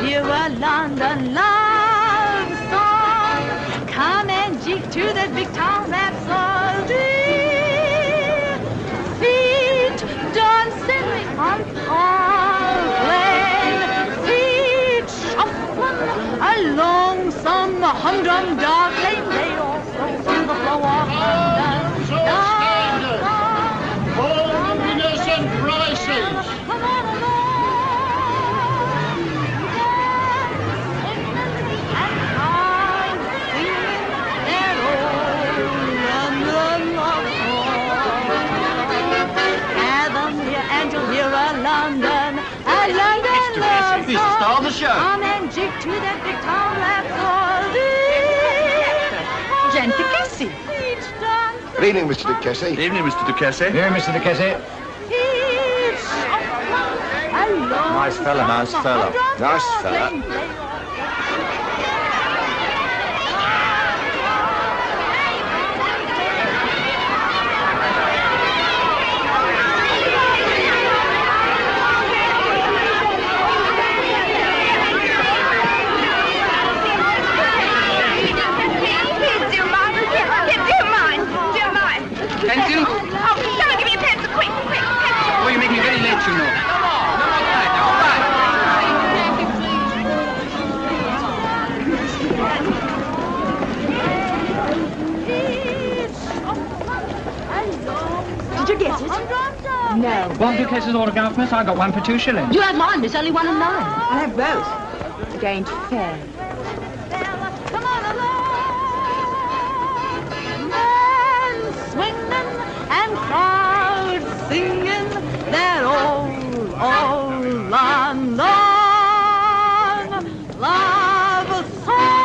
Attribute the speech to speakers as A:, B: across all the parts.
A: hear a London love song. Come and jig to that big town rhapsody. Feet dancing on Park Lane. Feet shuffling along some humdrum dark lane. They all flow to the flow of London.
B: All luminous and prices.
A: Come on along. London, a London love
C: This star of the show.
A: Come and jig to that big town rhapsody.
D: Jen Casey.
E: Good evening, Mr. Duquesne.
C: Good evening, Mr. Duquesne.
F: Here, Mr. Duquesne.
A: Nice
F: fella, nice fella.
E: Nice fella.
C: Pencil?
D: Oh, someone give me a pencil, quick, quick.
C: Oh, you're making me very late, you know. Come on, all right, all right.
D: Did you get it? No.
F: One Duquesne's autograph, miss. I got one for 2 shillings.
D: You have mine, miss. Only 1 and 9. I'll have both. It ain't fair.
A: Come on along. Men swinging and crowds singing that old London love song.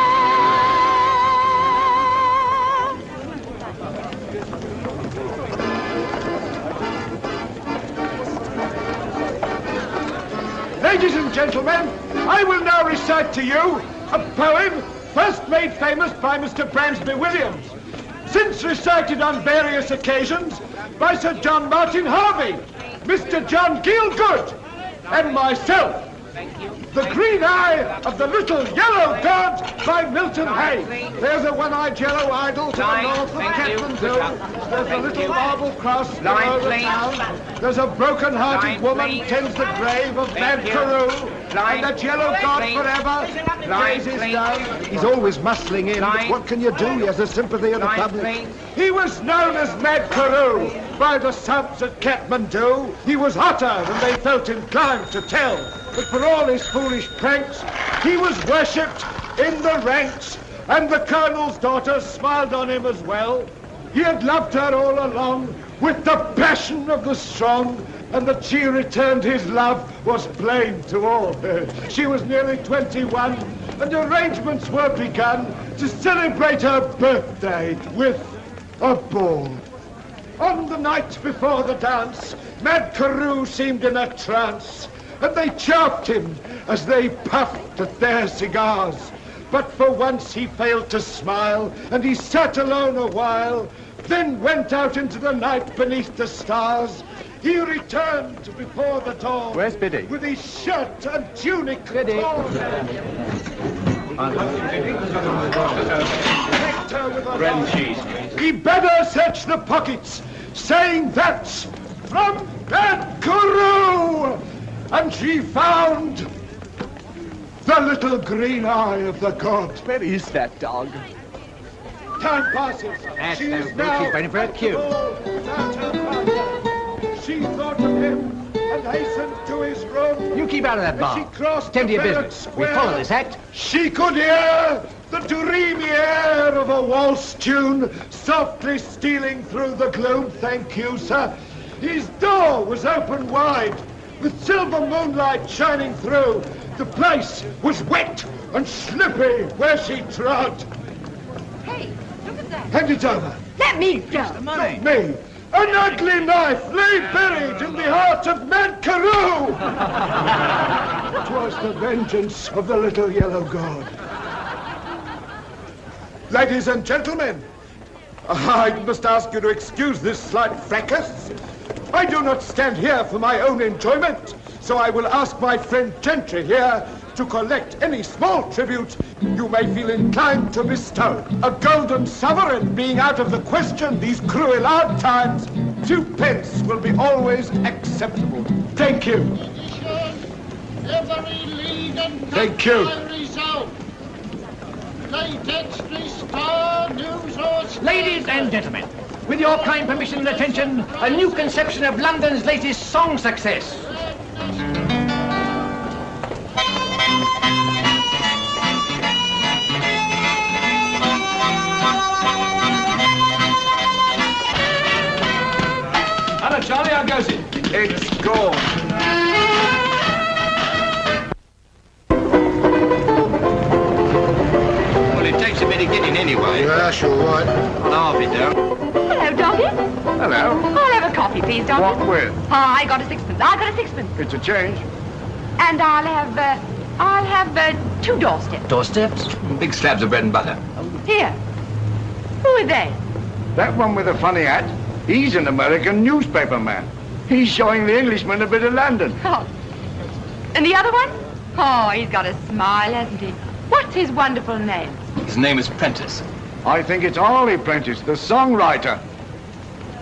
B: Ladies and gentlemen, I will now recite to you a poem first made famous by Mr. Bransby Williams, since recited on various occasions by Sir John Martin Harvey, Mr. John Gielgud, and myself. The Green Eye of the Little Yellow God by Milton Hay. There's a one-eyed yellow idol to the north of Kathmandu. There's a little marble cross below the town. There's a broken-hearted woman tends the grave of Ned Carew. And that yellow god forever gazes down. He's always muscling in, but what can you do? He has the sympathy of the public. He was known as Ned Carew by the subs at Kathmandu. He was hotter than they felt inclined to tell. But for all his foolish pranks, he was worshipped in the ranks, and the colonel's daughter smiled on him as well. He had loved her all along with the passion of the strong, and that she returned his love was plain to all. She was nearly 21, and arrangements were begun to celebrate her birthday with a ball. On the night before the dance, Ned Carew seemed in a trance, and they chaffed him as they puffed at their cigars. But for once he failed to smile, and he sat alone a while, then went out into the night beneath the stars. He returned before the dawn.
F: Where's Biddy?
B: With his shirt and tunic torn. He bade her search the pockets, saying that's from Ned Carew. And she found the little green eye of the god.
F: Where is that dog?
B: Time passes.
F: That's
B: She
F: no
B: is
F: good.
B: now
F: She's waiting for her cue.
B: without her father. She thought of him and hastened to his room.
F: You keep out of that
B: As
F: bar.
B: she crossed
F: Tend to
B: the
F: your
B: barrack
F: business. We
B: square,
F: follow this act.
B: She could hear the dreamy air of a waltz tune softly stealing through the gloom. Thank you, sir. His door was open wide, with silver moonlight shining through. The place was wet and slippy where she trod.
D: Hey, look at that.
B: Hand it over.
D: Let me go.
B: Not me. An ugly knife lay buried in the heart of Ned Carew. 'Twas the vengeance of the little yellow god. Ladies and gentlemen, I must ask you to excuse this slight fracas. I do not stand here for my own enjoyment, so I will ask my friend Gentry here to collect any small tribute you may feel inclined to bestow. A golden sovereign being out of the question these cruel hard times, 2 pence will be always acceptable. Thank you.
G: Every lead and
B: Thank you.
G: result. Late star news or
C: Ladies and gentlemen, with your kind permission and attention, a new conception of London's latest song success. Hello, Charlie, how goes it?
E: It's gone.
C: Well, it takes a bit of getting anyway.
E: Yeah, that's all right.
C: I'll have it down.
D: Hello, doggy.
E: Hello.
D: I'll have a coffee, please, doggy.
E: What with?
D: Oh, I got a sixpence. I got a sixpence.
E: It's a change.
D: And I'll have 2 doorsteps.
C: Doorsteps? Big slabs of bread and butter.
D: Here. Who are they?
E: That one with the funny hat, he's an American newspaper man. He's showing the Englishman a bit of London.
D: Oh. And the other one? Oh, he's got a smile, hasn't he? What's his wonderful name?
C: His name is Prentice.
E: I think it's Harley Prentice, the songwriter.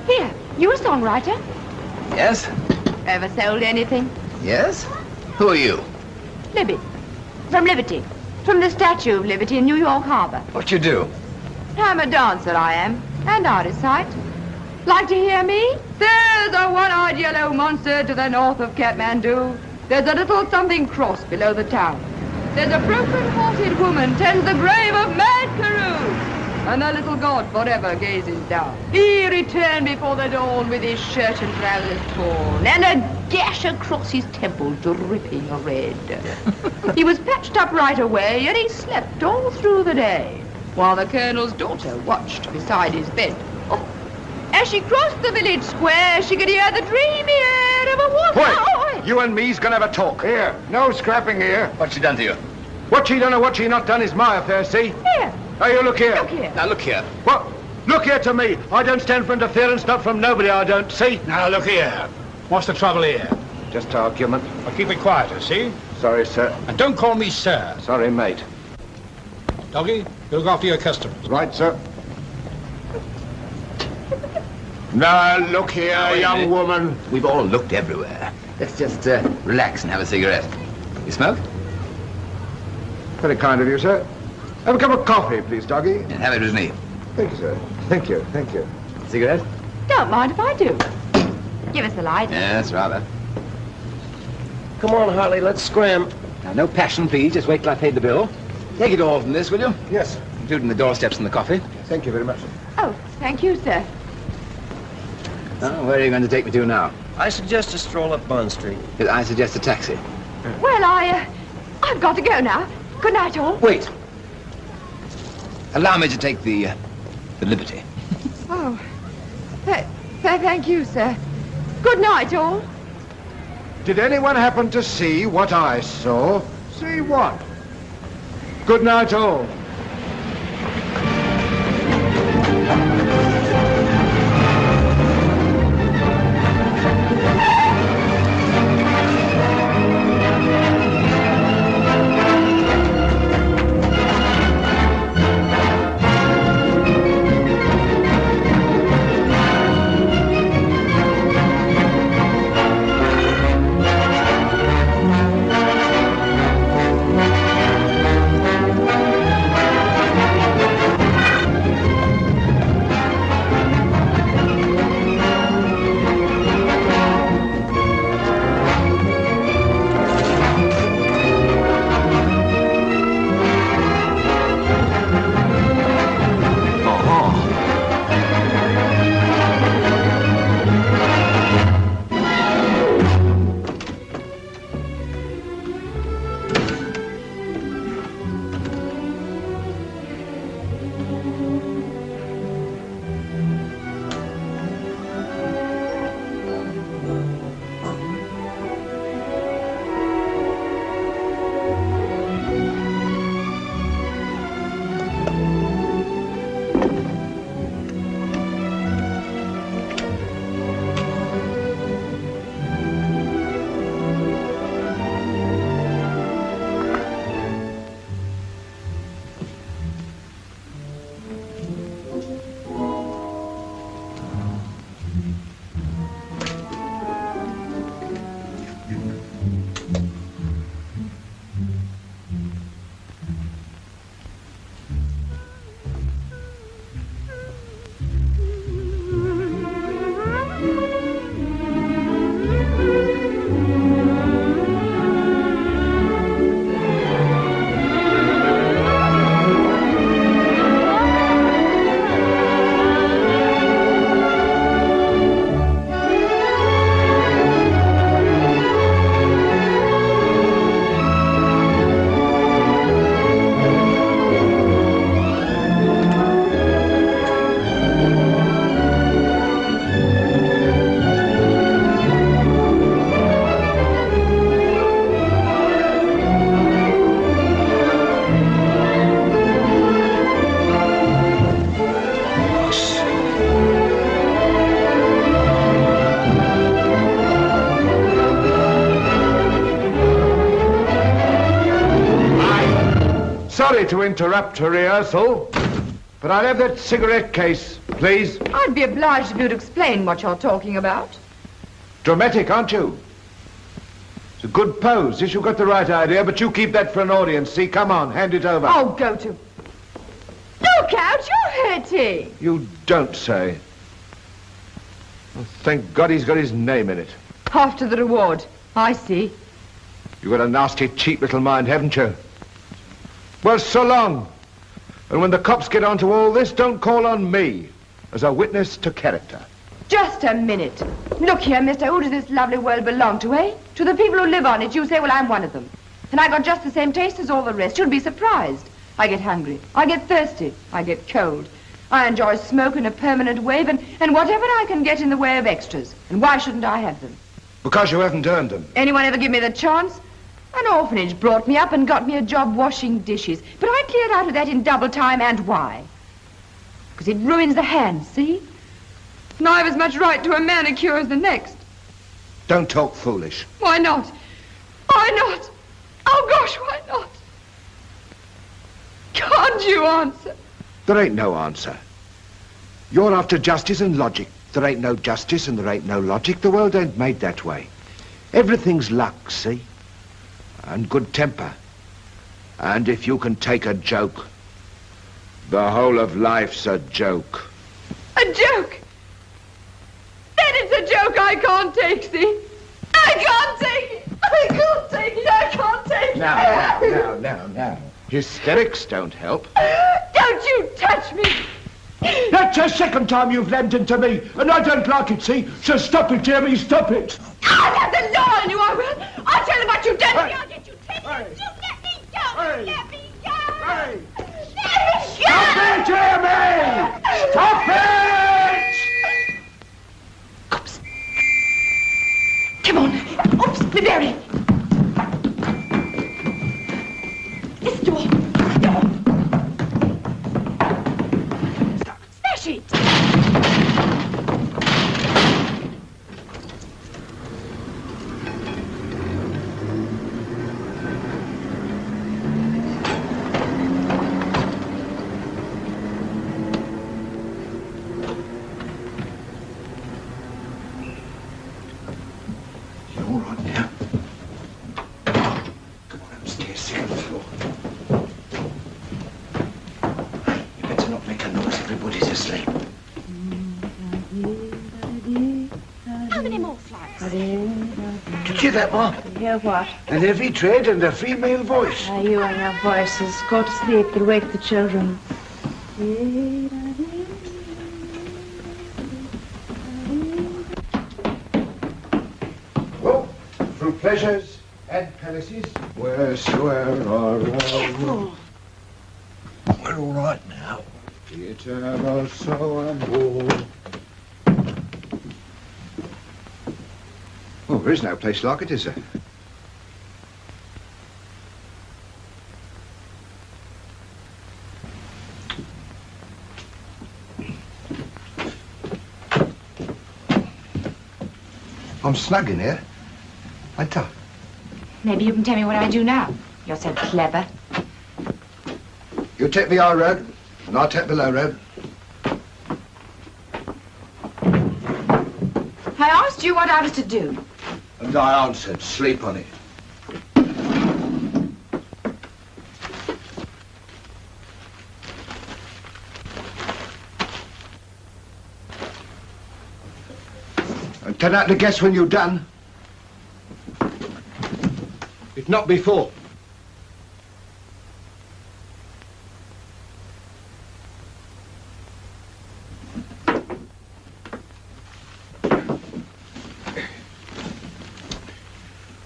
D: Here, you a songwriter?
C: Yes?
D: Ever sold anything?
C: Yes? Who are you?
D: Libby. From Liberty. From the Statue of Liberty in New York Harbor.
C: What you do?
D: I'm a dancer, I am. And I recite. Like to hear me? There's a one-eyed yellow monster to the north of Kathmandu. There's a little something cross below the town. There's a broken-hearted woman tends the grave of mad Carew. And the little god forever gazes down. He returned before the dawn with his shirt and trousers torn, and a gash across his temple dripping red. He was patched up right away, and he slept all through the day, while the colonel's daughter watched beside his bed. Oh, as she crossed the village square, she could hear the dreamy air of a woman.
E: Wait! You and me's gonna have a talk. Here, no scrapping here.
C: What's she done to you?
B: What she done or what she not done is my affair, see?
D: Here,
B: Now you look here.
D: look here.
C: Now, look here.
B: What? Look here to me. I don't stand for interference, not from nobody, I don't, see?
H: Now, look here. What's the trouble here?
E: Just argument.
H: Well, keep it quieter, see?
E: Sorry, sir.
H: And don't call me sir.
E: Sorry, mate.
H: Doggy, you look after your customers.
E: Right, sir.
B: Now look here, young woman.
C: We've all looked everywhere. Let's just relax and have a cigarette. You smoke?
E: Very kind of you, sir. Have a cup of coffee, please, doggy.
C: And have it with me.
E: Thank you, sir. Thank you, thank you.
C: Cigarette?
D: Don't mind if I do. Give us the light.
C: Yes, rather.
F: Come on, Harley, let's scram.
C: Now, no passion, please. Just wait till I paid the bill. Take it all from this, will you?
E: Yes,
C: Including the doorsteps and the coffee.
E: thank you very much.
D: Oh, thank you, sir.
C: Oh, where are you going to take me to now?
F: I suggest a stroll up Bond Street.
C: I suggest a taxi.
D: Well, I've got to go now. Good night, all.
C: Wait. Allow me to take the liberty.
D: Oh, thank you, sir. Good night, all.
B: Did anyone happen to see what I saw? See what? Good night, all.
E: Sorry to interrupt rehearsal, but I'll have that cigarette case, please.
D: I'd be obliged if you'd explain what you're talking about.
E: Dramatic, aren't you? It's a good pose. Yes, you've got the right idea, but you keep that for an audience. See, come on, hand it over.
D: Oh, go to. Look out, you're hurting.
E: You don't say. Oh, thank God he's got his name in it.
D: After the reward. I see.
E: You've got a nasty, cheap little mind, haven't you? Well, so long. And when the cops get onto all this, don't call on me as a witness to character.
D: Just a minute. Look here, mister, who does this lovely world belong to, eh? To the people who live on it. You say, well, I'm one of them. And I got just the same taste as all the rest. You'd be surprised. I get hungry. I get thirsty. I get cold. I enjoy smoke in a permanent wave and whatever I can get in the way of extras. And why shouldn't I have them?
E: Because you haven't earned them.
D: Anyone ever give me the chance? An orphanage brought me up and got me a job washing dishes. But I cleared out of that in double time, and why? Because it ruins the hands, see? And I've as much right to a manicure as the next.
E: Don't talk foolish.
D: Why not? Why not? Oh, gosh, why not? Can't you answer?
E: There ain't no answer. You're after justice and logic. There ain't no justice and there ain't no logic. The world ain't made that way. Everything's luck, see? And good temper. And if you can take a joke, the whole of life's a joke.
D: A joke? Then it's a joke I can't take, see? I can't take it! I can't take it! I can't take it!
E: Now. Hysterics don't help.
D: Don't you touch me!
B: That's the second time you've lent into me, and I don't like it, see? So stop it, Jeremy, stop it.
D: I'll have the law on you, I will! I'll tell them what you've done to me! I'll get you taken!
B: Hey.
D: You let me go!
B: Hey.
D: Let me go!
B: Hey.
D: Let me go!
B: Stop it, Jeremy! Stop it!
D: Oops. Come on. Oops, Blueberry. This door. Smash it.
E: That one.
I: Hear what?
E: An heavy tread and a female voice.
I: You and your voices. Go to sleep. They'll wake the children.
E: Oh, through pleasures and palaces, wheresoever our
I: Oh.
E: We're all right now. It ever so aboard. Oh, there is no place like it, is there? I'm snug in here. I tell.
D: Maybe you can tell me what I do now. You're so clever.
E: You take the high road, and I'll take the low road.
D: I asked you what I was to do.
E: And I answered, sleep on it. And turn out to guess when you're done. If not before.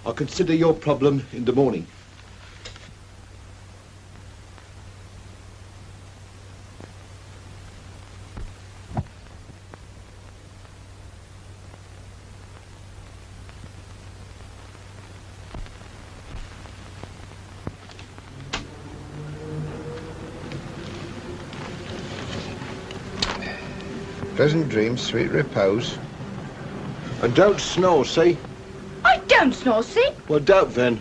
E: I'll consider your problem in the morning. Pleasant dreams, sweet repose. And don't snore, see?
D: I don't snore, see?
E: Well, don't then.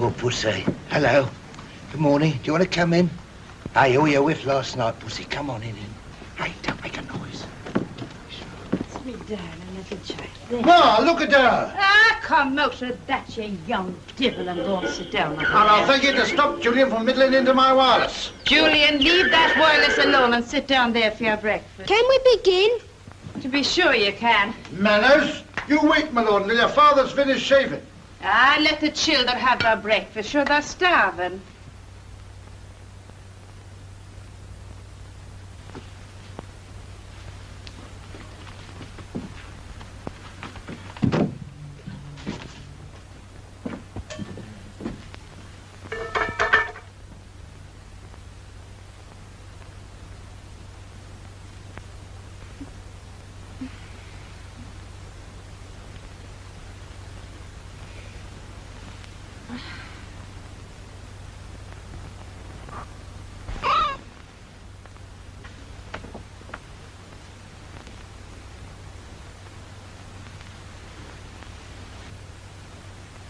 E: Oh, Pussy. Hello. Good morning. Do you want to come in? Hey, all your whiff last night, Pussy. Come on in. Hey, don't make a noise.
I: Sit me down and little child. There.
G: Ma, look at her.
I: Ah, come out of that, you young devil, and go and sit down.
G: And I'll thank you to stop Julian from middling into my wireless.
I: Julian, leave that wireless alone and sit down there for your breakfast.
J: Can we begin?
I: To be sure you can.
G: Manners? You wait, my lord, until your father's finished shaving.
I: Ah, let the children have their breakfast. Sure, they're starving.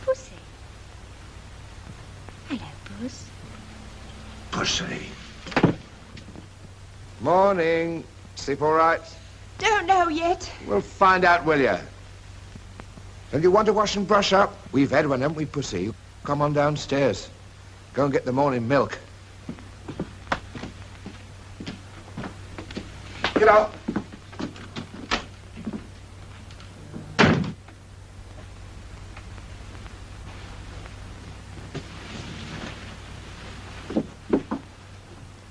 J: Pussy. Hello, Puss.
E: Pussy. Morning. Sleep all right?
D: Don't know yet.
E: We'll find out, will you? Don't you want to wash and brush up? We've had one, haven't we, Pussy? Come on downstairs. Go and get the morning milk. Get out.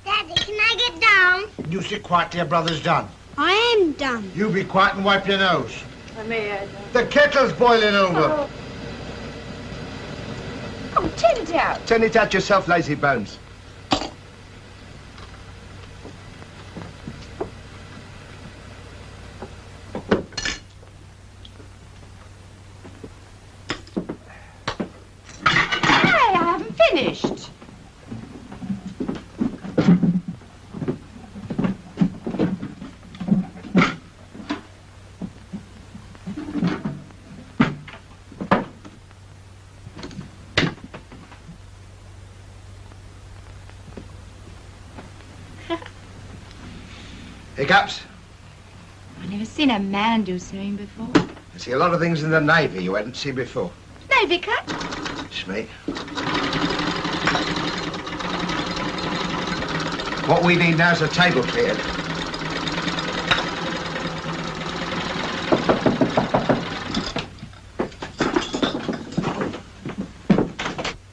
J: Daddy, can I get down?
G: You sit quiet till your brother's done.
J: I am done.
G: You be quiet and wipe your nose.
I: Come here.
G: The kettle's boiling over.
D: Oh, turn it out.
E: Turn it out yourself, lazy bones.
D: Hey, I haven't finished.
E: Hiccups?
D: I've never seen a man do swimming before.
E: I see a lot of things in the Navy you hadn't seen before.
D: Navy cut?
E: It's me. What we need now is a table cleared.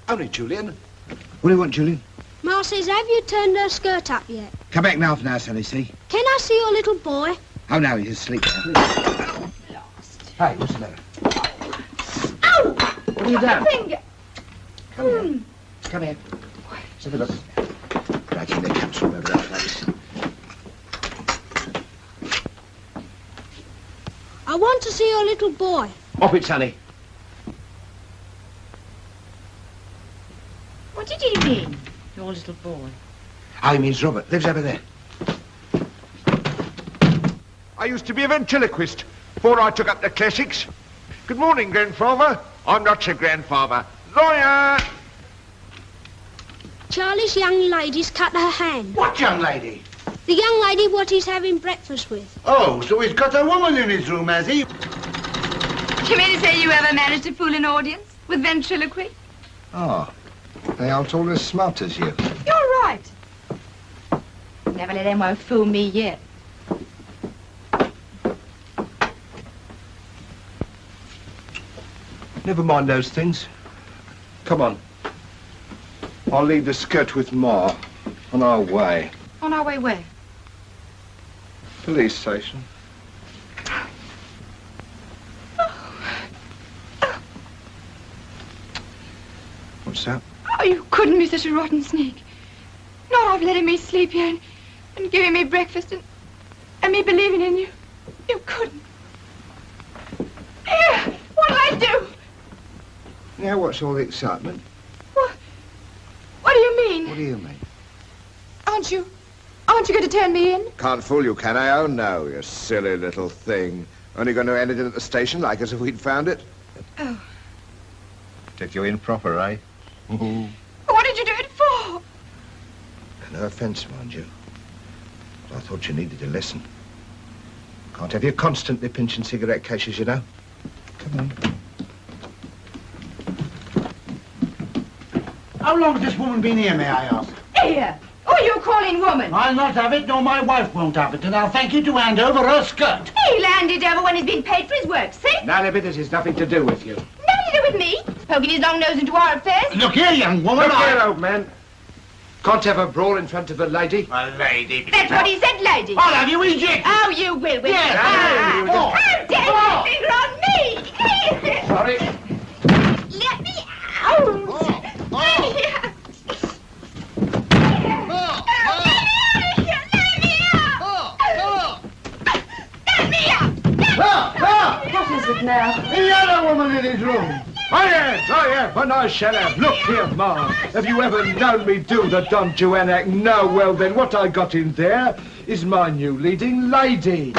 E: Only Julian. What do you want, Julian?
J: Ma says, have you turned her skirt up yet?
E: Come back now for now, Sonny, see?
J: Can I see your little boy?
E: Oh, no, he's asleep now. Hey, what's the matter?
D: Ow!
E: What have you done?
D: Finger.
E: Come here. Come here. Let's have a look. Dragging the caps all over that place.
J: I want to see your little boy.
E: Off it, Sonny.
D: What did he mean, your little boy?
E: Oh, he means Robert. Lives over there. I used to be a ventriloquist before I took up the classics. Good morning, grandfather. I'm not your grandfather. Lawyer!
J: Charlie's young lady's cut her hand.
G: What young lady?
J: The young lady what he's having breakfast with.
G: Oh, so he's got a woman in his room, has he?
D: Do you mean to say you ever managed to fool an audience with ventriloquy?
E: Oh, they aren't all as smart as you.
D: You're right. Never let anyone fool me yet.
E: Never mind those things. Come on. I'll leave the skirt with Ma. On our way.
D: On our way where?
E: Police station. What's that?
D: Oh, you couldn't be such a rotten sneak. Not of letting me sleep here and giving me breakfast and me believing in you. You couldn't. Here, what'll I do?
E: Now what's all the excitement?
D: What do you mean?
E: What do you mean?
D: Aren't you going to turn me in?
E: Can't fool you, can I? Oh, no, you silly little thing. Only going to end it in at the station like as if we'd found it.
D: Oh.
E: Took you in proper, eh?
D: What did you do it for?
E: No offence, mind you. I thought you needed a lesson. Can't have you constantly pinching cigarette cases, you know. Come on.
G: How long has this woman been here, may I ask?
D: Here! Who are you calling woman?
G: I'll not have it, nor my wife won't have it, and I'll thank you to hand over her skirt.
D: He'll hand it over when he's been paid for his work, see?
E: None of it has nothing to do with you.
D: Nothing to do with me. Poking his long nose into our affairs.
G: Look here, young woman.
E: Look here, old man. Can't have a brawl in front of a lady.
G: A lady.
D: That's what he said, lady.
G: I'll have you ejected.
D: Oh, you will, will
G: Yes,
D: you?
G: I will.
D: How dare you finger on me?
E: Sorry.
D: Let me out.
I: What is it now?
G: The other woman in his room.
B: I am, and I shall have. Look here, Ma. Have you ever known me do the Don Juan act? No, well then, what I got in there is my new leading lady.
G: You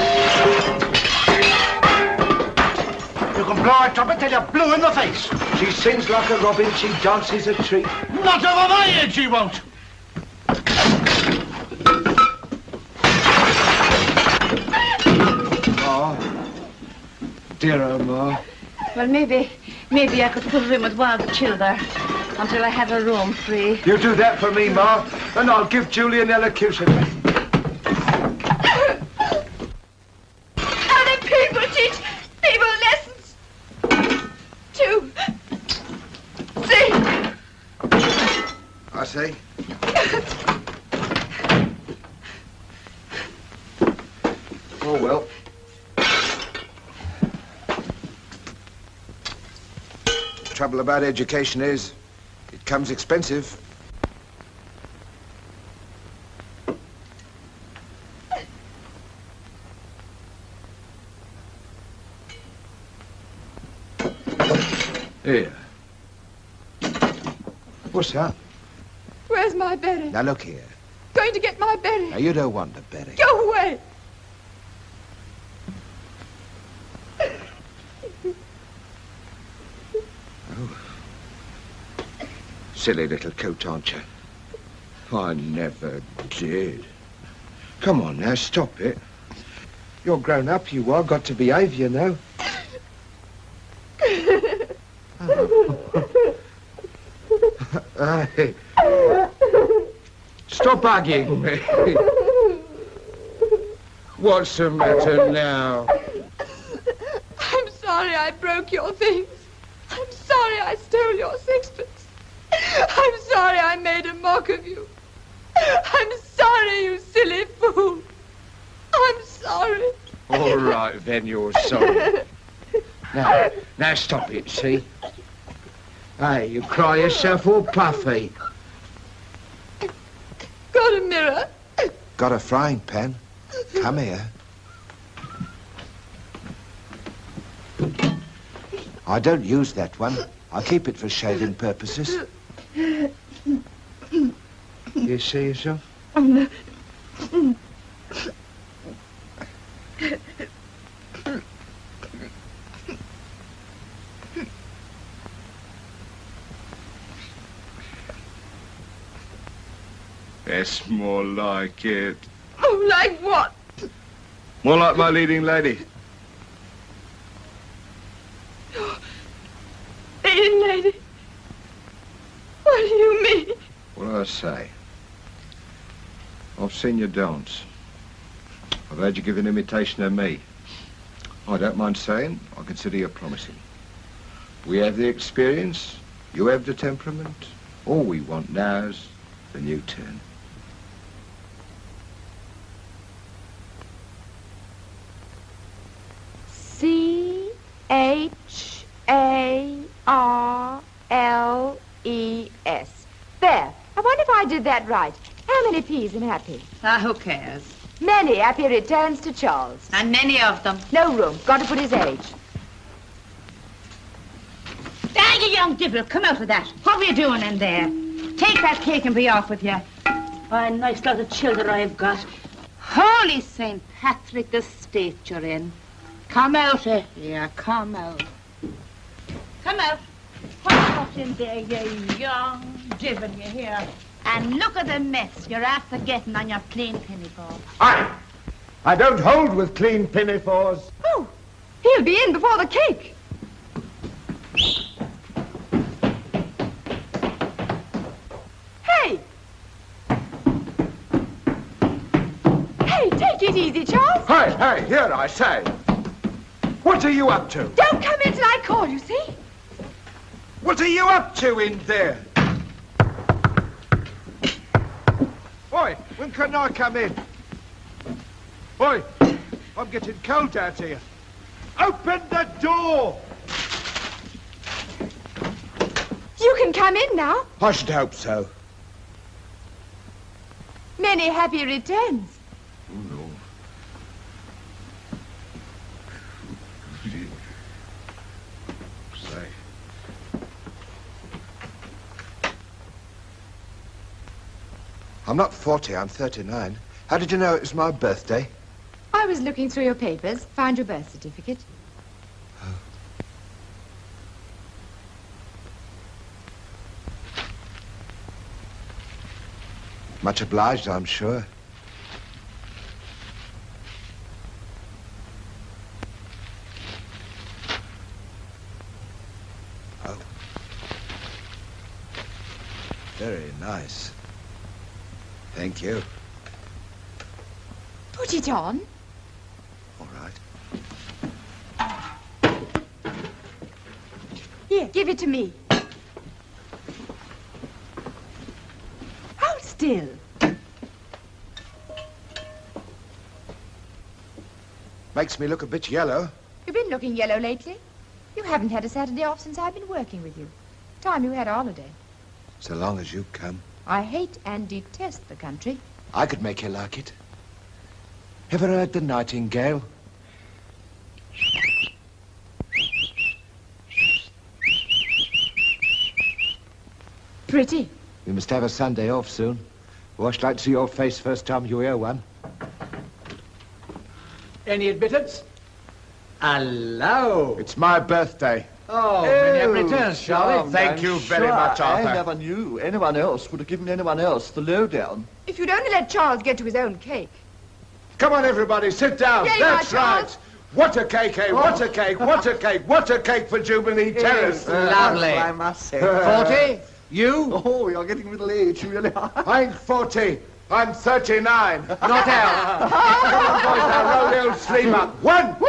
G: can blow a trumpet till you're blue in the face.
E: She sings like a robin, she dances a treat.
G: Not over my head, she won't.
E: Ma. Dear old Ma.
I: Well, maybe I could put her in with one of the children until I have her room free.
B: You do that for me, Ma, and I'll give Julie an elocution.
D: Other people teach people lessons. 2, 3.
E: I see. Oh, well. The trouble about education is, it comes expensive.
B: Here.
E: What's that?
D: Where's my berry?
E: Now, look here.
D: Going to get my berry.
E: Now, you don't want the berry.
D: Go away.
E: Silly little coat, aren't you? I never did. Come on now, stop it. You're grown up, you are. Got to behave, you know. Hey. Stop hugging me. What's the matter now?
D: I'm sorry I broke your things. I'm sorry I stole your sixpence. I'm sorry I made a mock of you. I'm sorry, you silly fool. I'm sorry.
E: All right, then, you're sorry. Now stop it, see? Hey, you cry yourself all puffy.
D: Got a mirror?
E: Got a frying pan? Come here. I don't use that one. I keep it for shaving purposes. You see yourself? That's more like it.
D: Oh, like what?
E: More like my leading lady.
D: Leading lady? What do you mean?
E: What do I say? I've seen you dance. I've heard you give an imitation of me. I don't mind saying, I consider you promising. We have the experience, you have the temperament. All we want now is the new turn.
D: C-H-A-R-L-E-S. There. I wonder if I did that right. How many P's in happy?
I: Who cares?
D: Many happy returns to Charles.
I: And many of them.
D: No room. Got to put his age.
I: Ah, you young devil, come out of that. What were you doing in there? Take that cake and be off with you. Oh, nice lot of children I've got. Holy St. Patrick, the state you're in. Come out, here, come out. Come out. What's in there, you young divil, you hear? And look at the mess you're after getting on your clean pinafore.
B: I don't hold with clean pinafores.
D: Oh, he'll be in before the cake. Hey! Hey, take it easy, Charles.
B: Hey, here I say. What are you up to?
D: Don't come in till I call you, see?
B: What are you up to in there? Oi, when can I come in? Oi, I'm getting cold out here. Open the door!
D: You can come in now.
E: I should hope so.
D: Many happy returns.
E: Oh, no. Say. I'm not 40, I'm 39. How did you know it was my birthday?
D: I was looking through your papers, found your birth certificate.
E: Much obliged, I'm sure. Oh. Very nice. Thank you.
D: Put it on.
E: All right.
D: Here, give it to me. Hold still.
E: Makes me look a bit yellow.
D: You've been looking yellow lately. You haven't had a Saturday off since I've been working with you. Time you had a holiday.
E: So long as you come.
D: I hate and detest the country.
E: I could make you like it. Ever heard the nightingale?
D: Pretty.
E: We must have a Sunday off soon. Oh, I should like to see your face first time you hear one.
C: Any admittance? Hello.
B: It's my birthday.
C: Oh, many happy returns, Charlie.
B: Thank you very much, Arthur.
K: I never knew anyone else would have given anyone else the lowdown.
D: If you'd only let Charles get to his own cake.
B: Come on, everybody, sit down.
D: Yay,
B: That's
D: my
B: right.
D: Charles.
B: What a cake, eh? What a cake, what a cake, what a cake for Jubilee Terrace.
C: Lovely.
K: I must say.
C: 40? You?
K: Oh, you're getting middle age, you really are.
B: I ain't 40. I'm 39.
C: Not out.
B: Come on, boys, now roll the old sleeve up. 1, 2,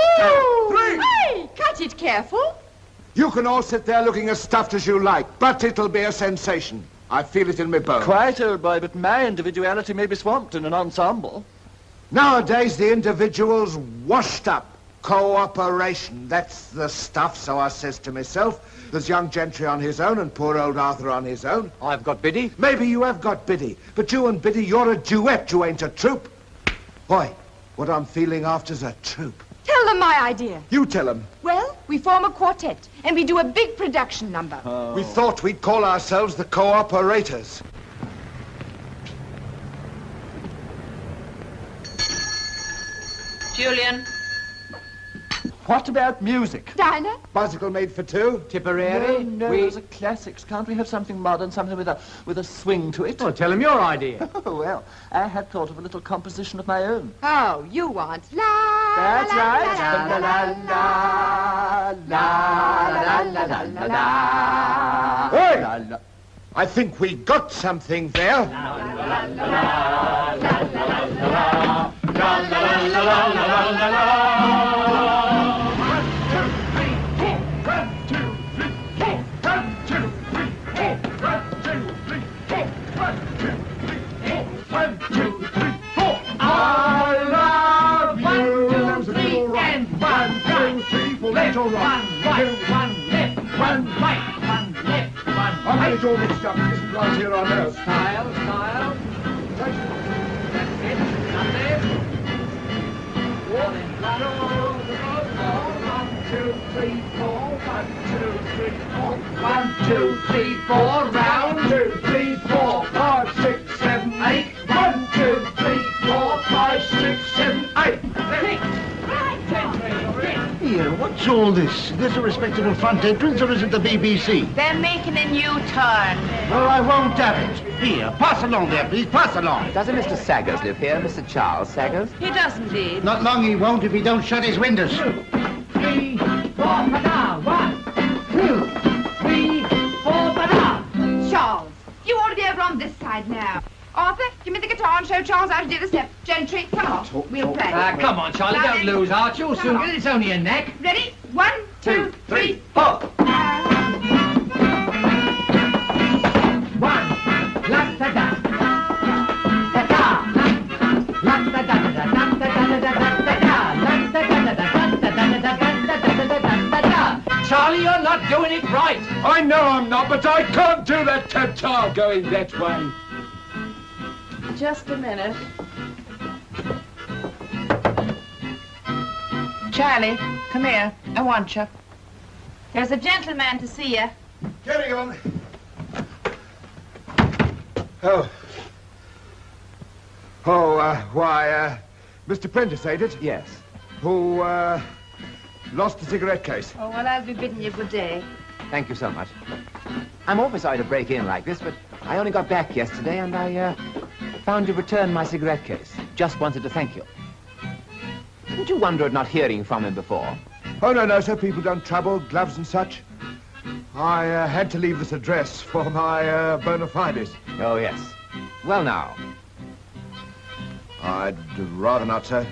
B: 3.
D: Hey, cut it careful.
B: You can all sit there looking as stuffed as you like, but it'll be a sensation. I feel it in my bones.
K: Quite, old boy, but my individuality may be swamped in an ensemble.
B: Nowadays, the individual's washed up. Cooperation, that's the stuff, so I says to myself. There's young Gentry on his own and poor old Arthur on his own.
C: I've got Biddy.
B: Maybe you have got Biddy, but you and Biddy, you're a duet, you ain't a troupe. Boy, what I'm feeling after's a troupe.
D: Tell them my idea.
B: You tell them.
D: Well, we form a quartet, and we do a big production number.
B: We thought we'd call ourselves the Cooperators.
I: Julian.
K: What about music?
D: Dinah?
B: Bicycle made for two?
C: Tipperary?
K: No, those are classics. Can't we have something modern, something with a swing to it?
C: Well, tell him your idea.
K: Oh, well, I had thought of a little composition of my own.
D: Oh, you want la.
K: That's
D: la,
K: right.
D: La, la, la, la, la, la, la, la.
B: Oi! I think we got something there.
C: One right, one left, one right, one left, one right.
B: I'll manage all this stuff. This is right here on earth.
C: Style, style. That's it. Lovely. One in front. 1, 2, 3, 4. 1, 2, 3, 4. 1, 2, 3, 4. Round. 1, 2, 3, 4, 5, 6, 7, 8. 1, 2, 3, 4, 5, 6, 7, 8.
K: Here, what
G: What's all this? Is this a respectable front entrance or is it the BBC?
I: They're making a new turn.
G: Well, I won't have it. Here, pass along there, please. Pass along.
L: Doesn't Mr. Saggers live here, Mr. Charles Saggers?
I: He does indeed.
G: Not long he won't if he don't shut his windows.
C: 2, 3, 4, banana. 1, 2, 3, 4, banana.
D: Charles, you ought to be over on this side now. Arthur, give me the guitar and show Charles how to do the step. Gentry, come on. We'll play.
C: Come on, Charlie, don't lose heart. You'll soon get it. It's only a neck.
D: Ready? 1, 2, 3,
C: 4. 1. La da da. Da da. La da da da da da da da da da. La da da da da da da da da. Charlie, you're not doing it right.
B: I know I'm not, but I can't do that guitar going that way.
I: Just a minute. Charlie, come here. I want you. There's a gentleman to see you.
B: Carry on. Oh. Why, Mr. Prentice, ain't it?
L: Yes.
B: Who, lost the cigarette case.
I: Oh, well, I'll be bidding you good day.
L: Thank you so much. I'm awfully sorry to break in like this, but I only got back yesterday and I, found you returned my cigarette case. Just wanted to thank you. Didn't you wonder at not hearing from him before?
E: Oh, no, sir. People don't trouble, gloves and such. I had to leave this address for my bona fides.
L: Oh, yes. Well, now.
E: I'd rather not, sir.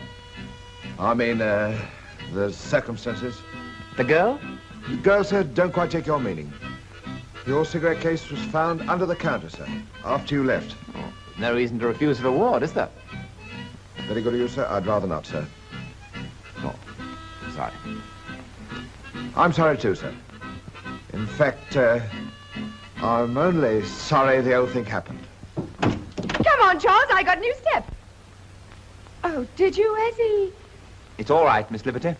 E: I mean, the circumstances.
L: The girl?
E: The girl, sir, don't quite take your meaning. Your cigarette case was found under the counter, sir, after you left.
L: Oh, no reason to refuse a reward, is there?
E: Very good of you, sir. I'd rather not, sir.
L: Oh, sorry.
E: I'm sorry, too, sir. In fact, I'm only sorry the old thing happened.
D: Come on, Charles, I got a new step. Oh, did you, Ezzy?
L: It's all right, Miss Liberty.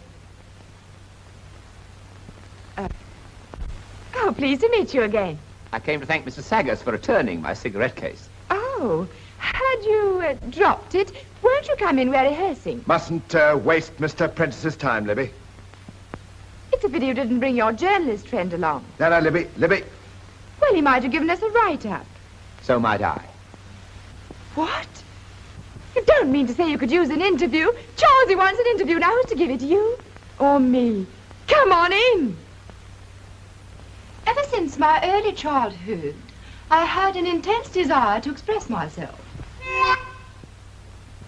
D: Oh, pleased to meet you again.
L: I came to thank Mr. Saggers for returning my cigarette case.
D: Oh, had you dropped it, won't you come in? We're rehearsing.
E: Mustn't waste Mr. Prentice's time, Libby.
D: It's a pity you didn't bring your journalist friend along.
E: No, Libby. Libby.
D: Well, he might have given us a write-up.
L: So might I.
D: What? You don't mean to say you could use an interview? Charlie wants an interview. Now, who's to give it, you or me? Come on in. Ever since my early childhood, I had an intense desire to express myself.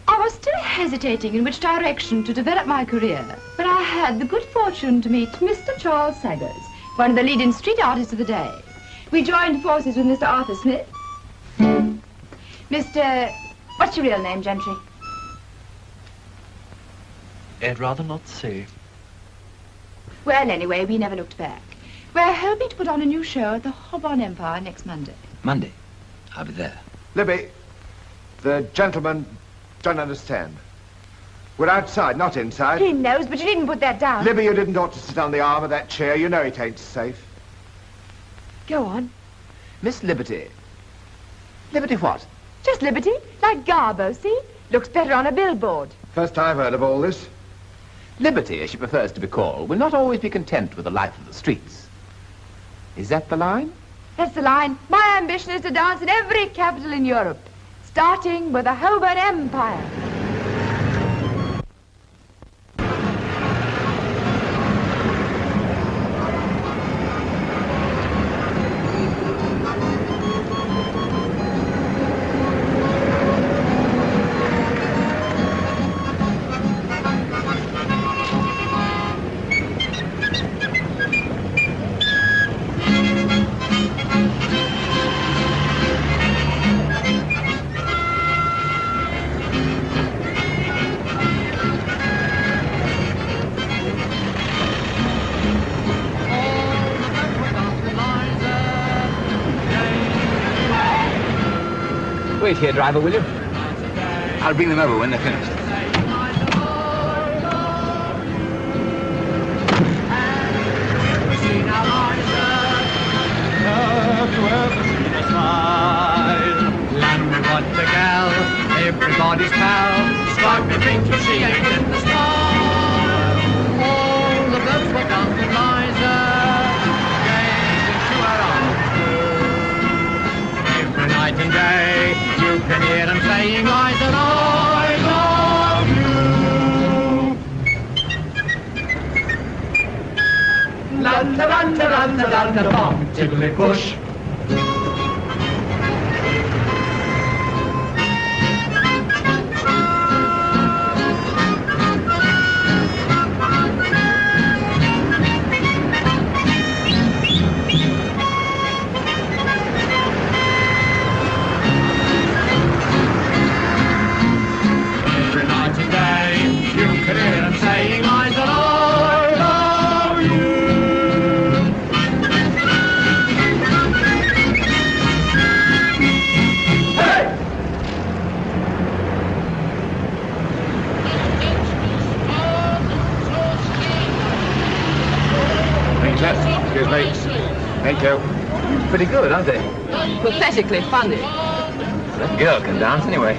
D: I was still hesitating in which direction to develop my career, but I had the good fortune to meet Mr. Charles Saggers, one of the leading street artists of the day. We joined forces with Mr. Arthur Smith. Mr. What's your real name, Gentry?
K: I'd rather not say.
D: Well, anyway, we never looked back. We're hoping to put on a new show at the Holborn Empire next Monday.
K: Monday? I'll be there.
E: Libby, the gentleman don't understand. We're outside, not inside.
D: He knows, but you needn't put that down.
E: Libby, you didn't ought to sit on the arm of that chair. You know it ain't safe.
D: Go on.
L: Miss Liberty. Liberty what?
D: Just Liberty, like Garbo, see? Looks better on a billboard.
E: First I've heard of all this.
L: Liberty, as she prefers to be called, will not always be content with the life of the streets. Is that the line?
D: That's the line. My ambition is to dance in every capital in Europe, starting with the Holborn Empire.
L: Wait here, driver, will you?
K: I'll bring them over when they're finished.
C: Everybody's pal, strike me drink till she ain't in the style. All the boats were gone. night and day, you can hear them saying, I said, I love you. La la la la la la la la, tiddly push.
E: Excuse me. Thank you.
L: Pretty good, aren't they?
D: Pathetically funny.
L: That girl can dance anyway.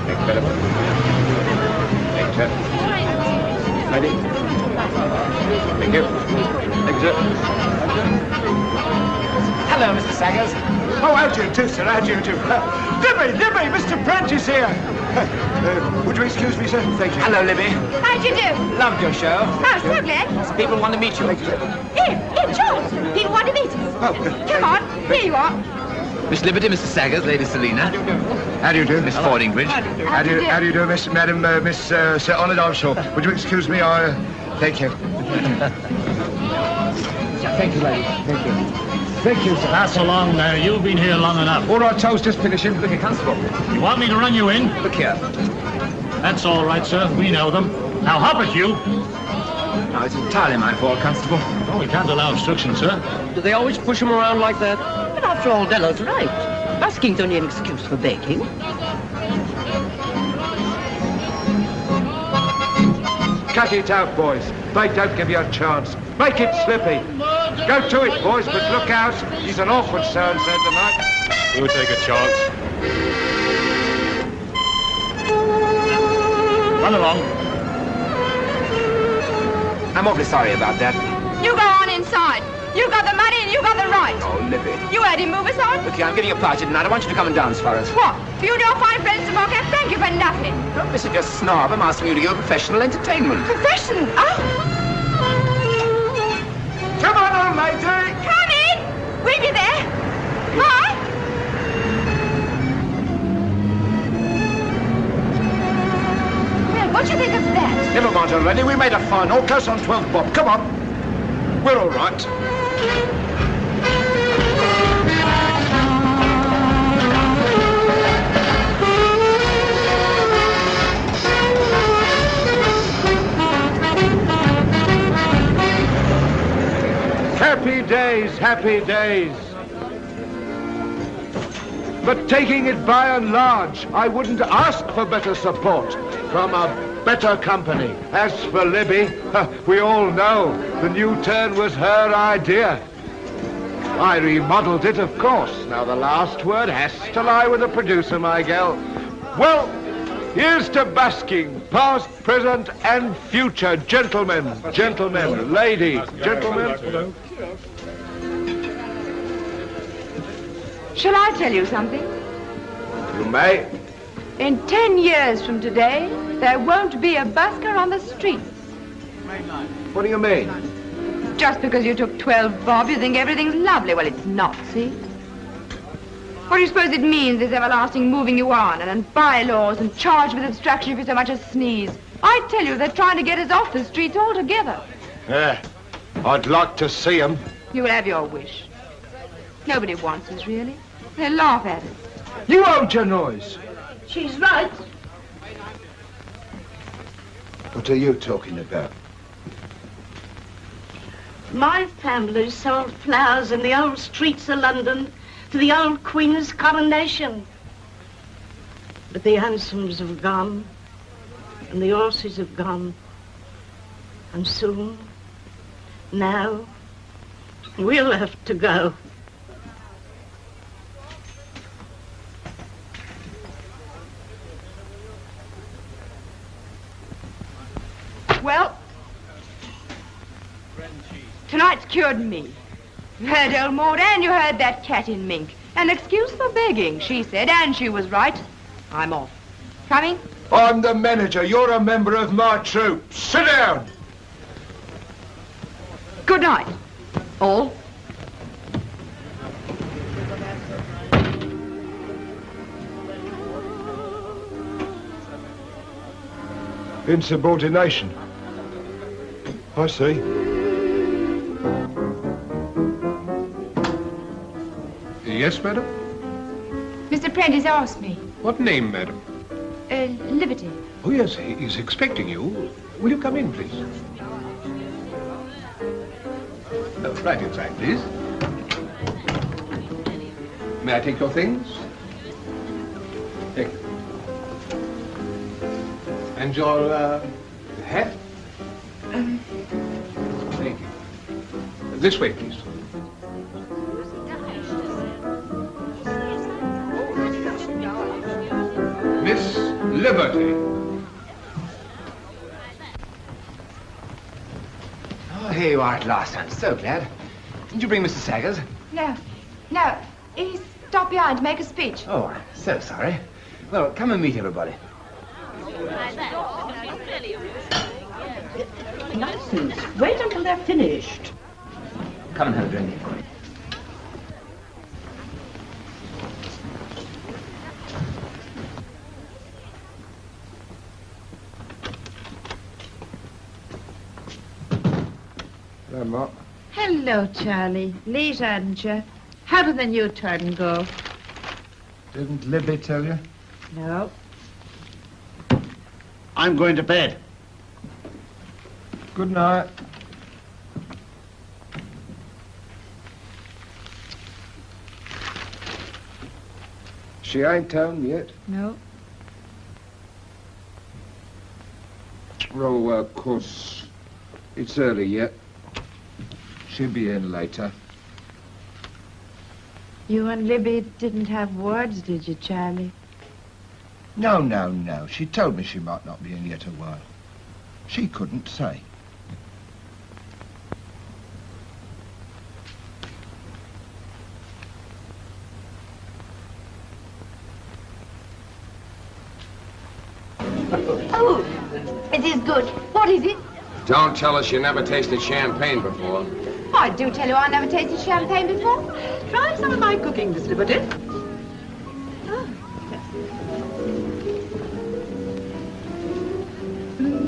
E: Thanks, Philip. Thanks, sir. Ready? Thank you. Thanks, sir.
L: Hello, Mr. Saggers.
B: Oh, how do you do, sir? How do you do? Libby, Mr. Brent is here. Would you excuse me, sir? Thank you.
L: Hello, Libby.
I: How'd you do?
L: Loved your show.
I: Oh, so glad.
L: People want to meet you.
I: Here, George. People want to meet us.
B: Oh,
I: Come on, here you are.
L: Miss Liberty, Mr. Saggers, Lady Selina.
E: How do you do?
L: Miss Fordingbridge.
E: How do you do, Miss Sir Honoured Armstrong? Would you excuse me? Thank you. Thank you, lady. Thank you. Thank you, sir.
H: Pass along there. You've been here long enough.
E: All right, I was just finishing.
L: Look here, Constable.
H: You want me to run you in?
L: Look here.
H: That's all right, sir. We know them. Now hop it, you.
L: No, it's entirely my fault, Constable.
H: Oh, we can't allow obstruction, sir.
F: Do they always push him around like that?
M: But after all, Dello's right. Asking's only an excuse for baking.
E: Cut it out, boys. They don't give you a chance. Make it slippy. Go to it, boys, but look out. He's an awkward so-and-so tonight.
H: We'll take a chance. Run along.
L: I'm awfully sorry about that.
D: You go on inside. You got the money and you got the right.
L: Oh, Libby.
D: You heard him move aside.
L: Look here, I'm giving a party tonight. I want you to come and dance for us.
D: What? You don't find friends to mock at? Thank you for nothing.
L: Don't be such a snob. I'm asking you to give a professional entertainment.
D: Professional? Oh.
B: Come on, old lady.
D: Come in. We'll be there. Hi. Well, what do you think of that?
E: Never mind already. We made a final. Close on 12 bob. Come on. We're all right. Happy days, happy days. But taking it by and large, I wouldn't ask for better support from a better company. As for Libby, we all know the new turn was her idea. I remodeled it, of course. Now the last word has to lie with the producer, my gal. Well, here's to basking, past, present, and future. Gentlemen, ladies, gentlemen.
D: Shall I tell you something?
E: You may.
D: In 10 years from today, there won't be a busker on the streets.
E: What do you mean?
D: Just because you took 12 bob, you think everything's lovely. Well, it's not, see? What do you suppose it means, this everlasting moving you on, and bylaws, and charged with obstruction if you so much as sneeze? I tell you, they're trying to get us off the streets altogether.
E: Yeah, I'd like to see 'em.
D: You'll have your wish. Nobody wants us, really. They laugh at us.
E: You hold your noise.
I: She's right.
E: What are you talking about?
I: My family sold flowers in the old streets of London to the old Queen's coronation. But the hansoms have gone, and the horses have gone. And soon, now, we'll have to go.
D: Well, tonight's cured me. You heard old Maud, and you heard that cat in mink. An excuse for begging, she said, and she was right. I'm off. Coming?
E: I'm the manager. You're a member of my troop. Sit down.
D: Good night, all.
E: Insubordination. I see.
N: Yes, madam?
D: Mr. Prentice asked me.
N: What name, madam?
D: Liberty.
N: Oh, yes, he's expecting you. Will you come in, please? Oh, right inside, please. May I take your things? Thank you. And your hat? Thank you. This way, please. Miss Liberty.
L: Oh, here you are at last. I'm so glad. Didn't you bring Mr. Saggers?
D: No. He stopped behind to make a speech.
L: Oh, I'm so sorry. Well, come and meet everybody.
M: Nonsense. Wait until they're finished.
L: Come and have a drink.
E: Hello, Mark.
I: Hello, Charlie. Late, hadn't you? How did the new turn go?
E: Didn't Libby tell you?
I: No.
B: I'm going to bed.
E: Good night. She ain't home yet?
I: No.
E: Oh, of course. It's early yet. She'll be in later.
I: You and Libby didn't have words, did you, Charlie?
E: No. She told me she might not be in yet a while. She couldn't say.
D: Oh, it is good. What is it?
F: Don't tell us you never tasted champagne before.
D: I do tell you I never tasted champagne before.
M: Try some of my cooking, Miss Liberty.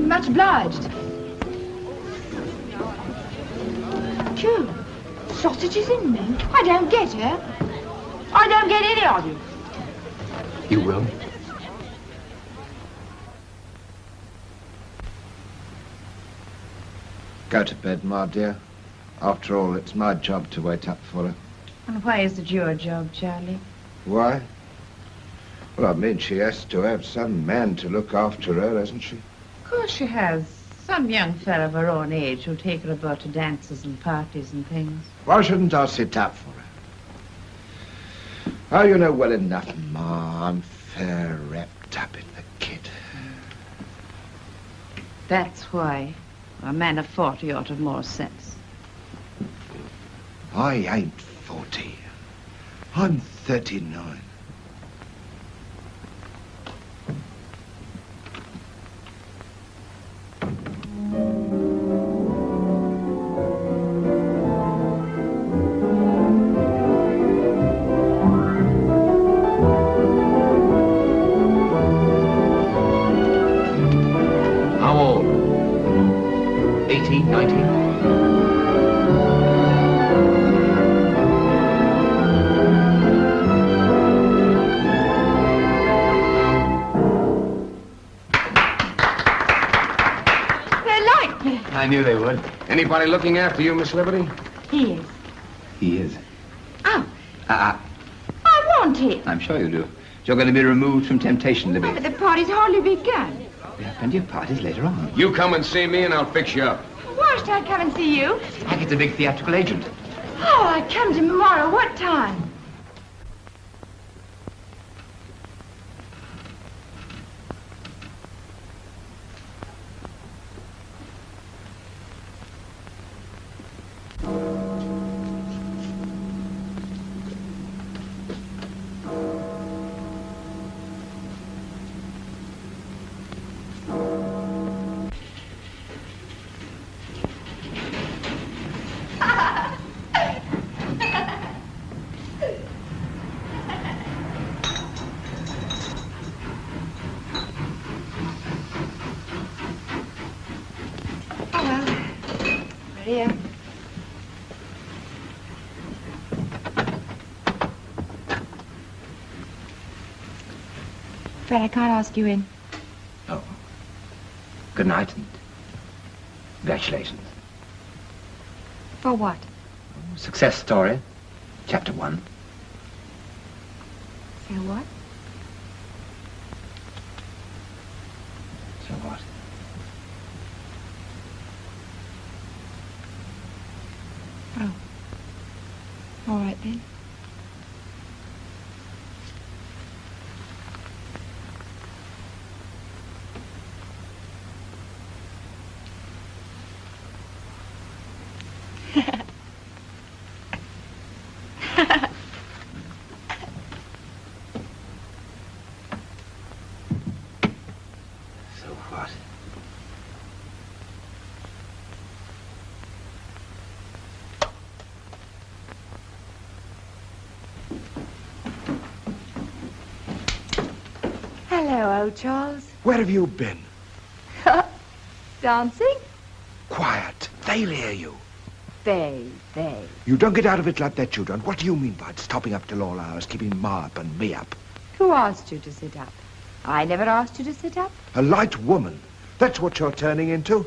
D: Much obliged. Phew, sausages in me. I don't get it. I don't get any of you.
L: You will?
E: Go to bed, my dear. After all, it's my job to wait up for her.
I: And why is it your job, Charlie?
E: Why? Well, I mean, she has to have some man to look after her, hasn't she?
I: Of course she has. Some young fella of her own age who'll take her about to dances and parties and things.
E: Why shouldn't I sit up for her? Oh, you know well enough, Ma. I'm fair wrapped up in the kid.
I: That's why a man of 40 ought to have more sense.
E: I ain't 40. I'm 39.
L: How old? 18, 19? I knew they would.
F: Anybody looking after you, Miss Liberty?
I: He is.
L: He is.
I: Oh,
D: I want it.
L: I'm sure you do. You're going to be removed from temptation, Libby.
D: Oh, but the party's hardly begun.
L: We have plenty of parties later on.
F: You come and see me and I'll fix you up.
D: Why should I come and see you?
L: I get a big theatrical agent.
D: Oh, I come tomorrow. What time? Here. Fred, I can't ask you in.
L: Oh. Good night and congratulations.
D: For what?
L: Success story. Chapter 1.
D: So what?
L: So what?
D: Oh. All right then.
L: So what?
D: Hello, old Charles.
E: Where have you been?
D: Dancing?
E: Quiet. They'll hear you.
D: They.
E: You don't get out of it like that, you don't. What do you mean by stopping up till all hours, keeping Ma up and me up?
D: Who asked you to sit up? I never asked you to sit up.
E: A light woman. That's what you're turning into.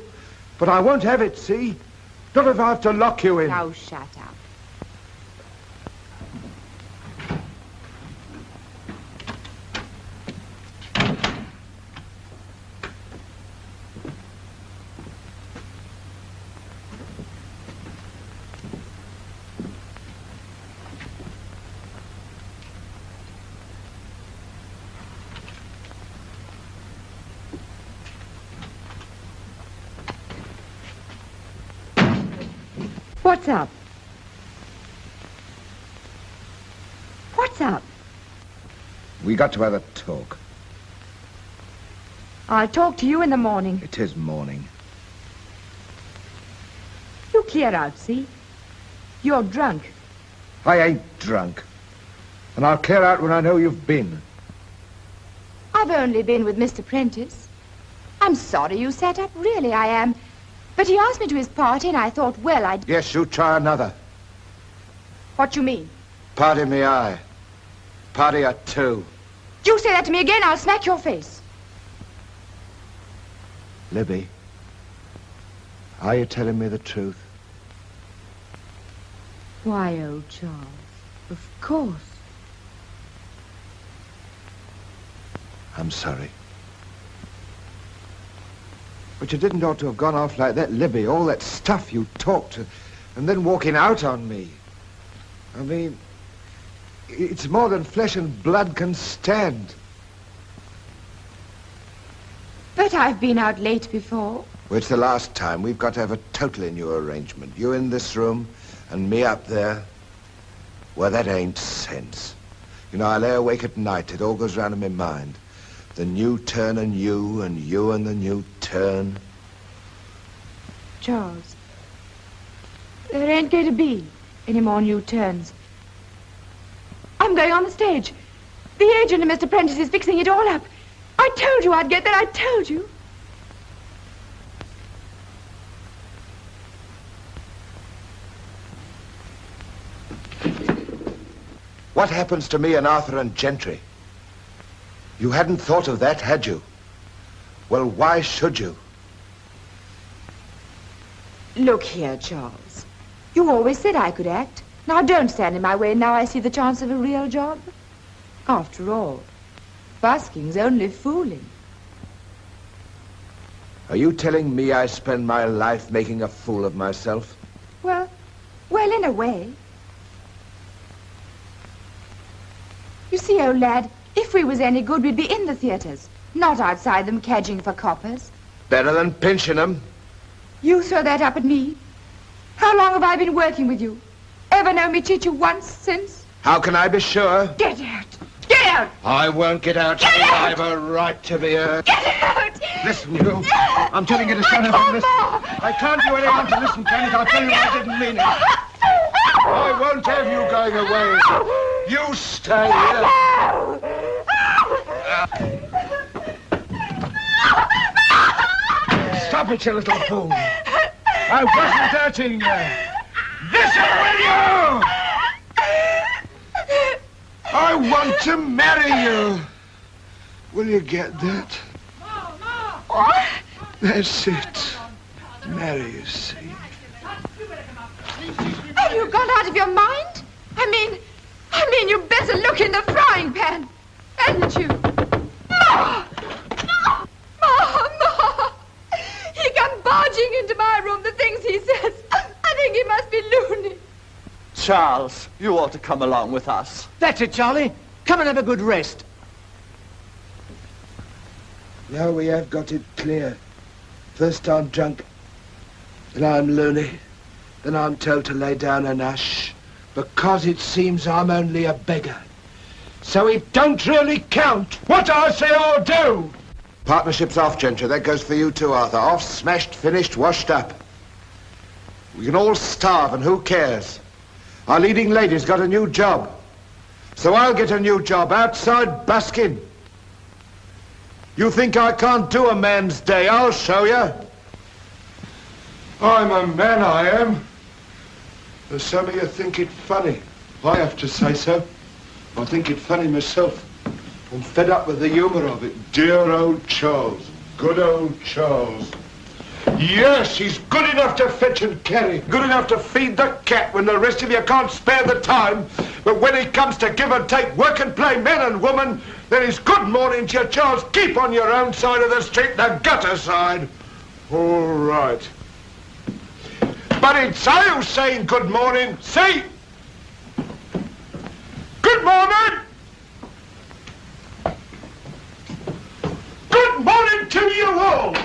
E: But I won't have it, see? Not if I have to lock you in.
D: Now shut up. What's up? What's up?
E: We got to have a talk.
D: I'll talk to you in the morning.
E: It is morning.
D: You clear out, see? You're drunk.
E: I ain't drunk. And I'll clear out when I know you've been.
D: I've only been with Mr. Prentice. I'm sorry you sat up, really I am. But he asked me to his party and I thought, well, I'd...
E: Yes, you try another.
D: What you mean?
E: Party me eye. Party at 2.
D: You say that to me again, I'll smack your face.
E: Libby, are you telling me the truth?
D: Why, old Charles, of course.
E: I'm sorry. But you didn't ought to have gone off like that, Libby. All that stuff you talked, and then walking out on me. I mean, it's more than flesh and blood can stand.
D: But I've been out late before.
E: Well, it's the last time. We've got to have a totally new arrangement. You in this room, and me up there. Well, that ain't sense. You know, I lay awake at night. It all goes round in my mind. The new turn and you and the new turn.
D: Charles, there ain't going to be any more new turns. I'm going on the stage. The agent and Mr. Prentice is fixing it all up. I told you I'd get there. I told you.
E: What happens to me and Arthur and Gentry? You hadn't thought of that, had you? Well, why should you?
D: Look here, Charles. You always said I could act. Now don't stand in my way. Now I see the chance of a real job. After all, busking's only fooling.
E: Are you telling me I spend my life making a fool of myself?
D: Well, in a way. You see, old lad, if we was any good, we'd be in the theatres, not outside them cadging for coppers.
E: Better than pinching them.
D: You throw that up at me? How long have I been working with you? Ever known me cheat you once since?
E: How can I be sure?
D: Get out! Get out!
E: I won't get out.
D: Get out!
E: I've a right to be heard.
D: Get out!
E: Listen, you. I'm telling you to shut up and listen. I can't do anyone to listen, can it? I'll tell you I didn't mean it. I won't have you going away. You stay here. Stop it, you little fool.
B: I wasn't hurting you. Listen, will you? I want to marry you. Will you get that?
D: What?
B: That's it. Marry, you see.
D: Have you gone out of your mind? I mean, you'd better look in the frying pan, hadn't you? Ma! He come barging into my room, the things he says. I think he must be loony.
K: Charles, you ought to come along with us.
O: That's it, Charlie. Come and have a good rest.
E: Now we have got it clear. First I'm drunk, then I'm loony, then I'm told to lay down and hush, because it seems I'm only a beggar. So it don't really count what I say or do. Partnership's off, Gentry. That goes for you too, Arthur. Off, smashed, finished, washed up. We can all starve, and who cares? Our leading lady's got a new job. So I'll get a new job outside busking. You think I can't do a man's day? I'll show you. I'm a man, I am. But some of you think it funny. I have to say so. I think it funny myself. I'm fed up with the humour of it. Dear old Charles. Good old Charles. Yes, he's good enough to fetch and carry. Good enough to feed the cat when the rest of you can't spare the time. But when he comes to give and take, work and play, men and women, then he's good morning to you, Charles. Keep on your own side of the street, the gutter side. All right. But it's I who's saying good morning. See? Good morning! Good morning to you all!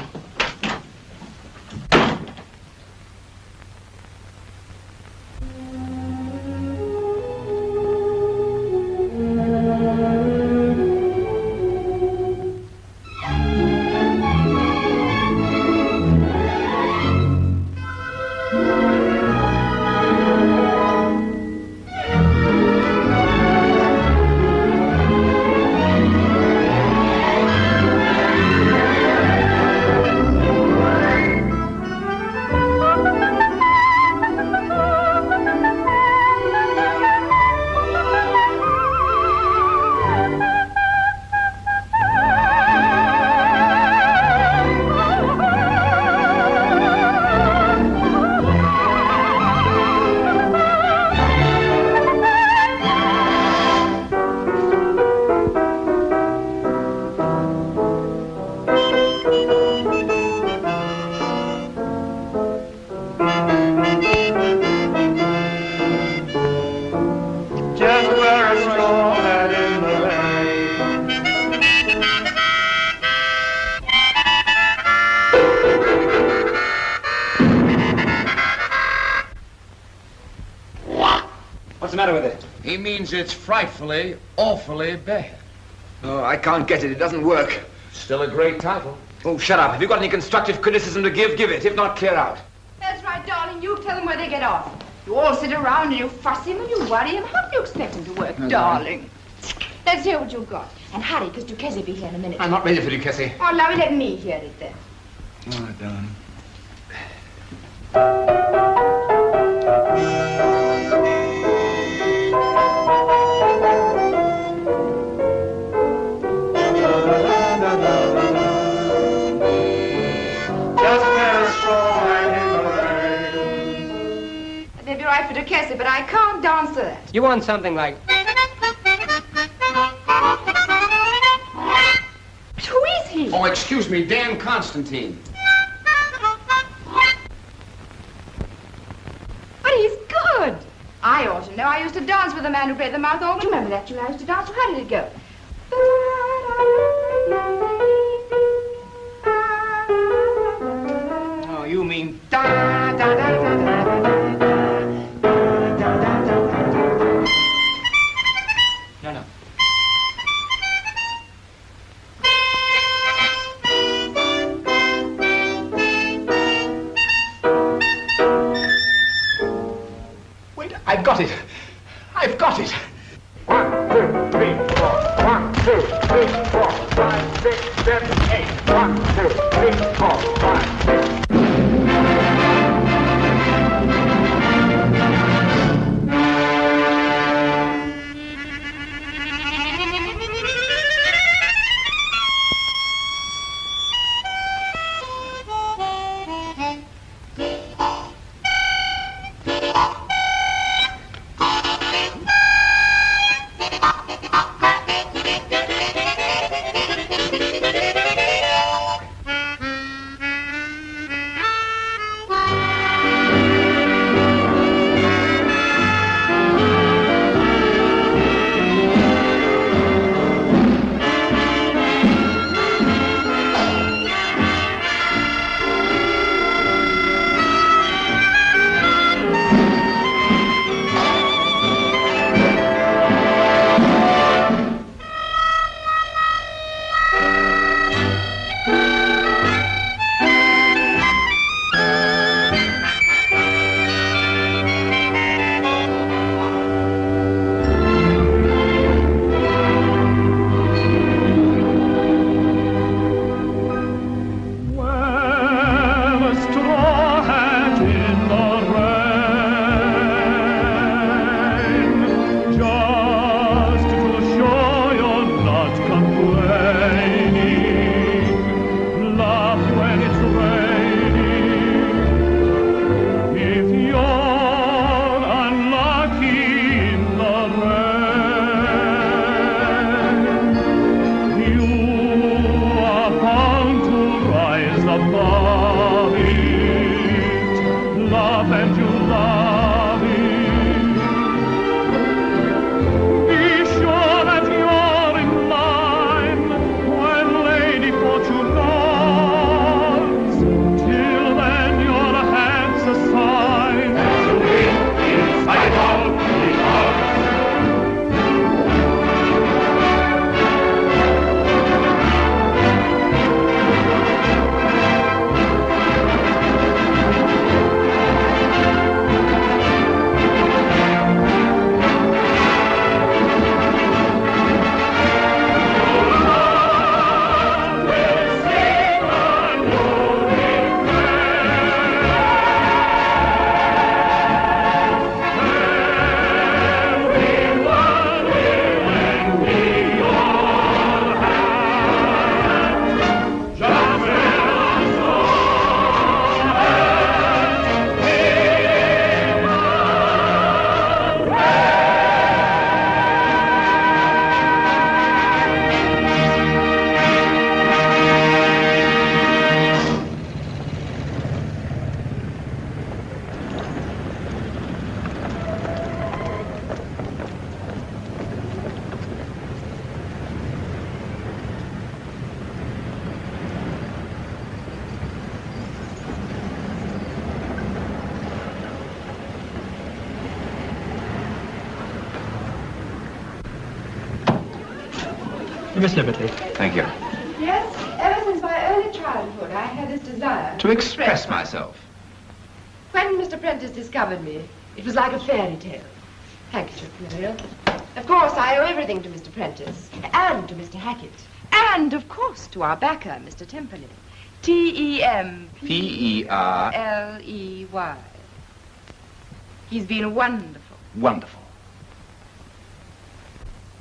L: What's the matter with it?
N: He means it's frightfully, awfully bad.
L: Oh, I can't get it. It doesn't work.
N: Still a great title.
L: Oh, shut up. Have you got any constructive criticism to give? Give it. If not, clear out.
D: That's right, darling. You tell them where they get off. You all sit around and you fuss him and you worry him. How do you expect him to work, darling? Let's hear what you've got. And hurry, because Duchesse will be here in a minute.
L: I'm not ready for Duchesse.
D: Oh, now let me hear it then.
L: All right, darling.
D: It may be right for Duchesse, but I can't dance to that.
F: You want something like...
D: Who is he?
N: Oh, excuse me, Dan Constantine.
D: But he's good. I ought to know. I used to dance with the man who played the mouth organ. Do you remember that tune I used to dance? How did it go?
O: Oh, you mean da da da da da da. No, no.
L: Wait, I've got it. I've got it.
B: 1, 2, 3, 4. 1, 2, 3, 4, 5, 6, 7, 8. 1, 2, 3, 4, 5, 6.
H: Miss Liberty.
L: Thank you.
D: Yes, ever since my early childhood, I had this desire
L: To express myself.
D: When Mr. Prentice discovered me, it was like a fairy tale. Handkerchief, Muriel. Of course, I owe everything to Mr. Prentice, and to Mr. Hackett, and, of course, to our backer, Mr. Temperley. T-E-M-P-E-R-L-E-Y. He's been wonderful.
L: Wonderful.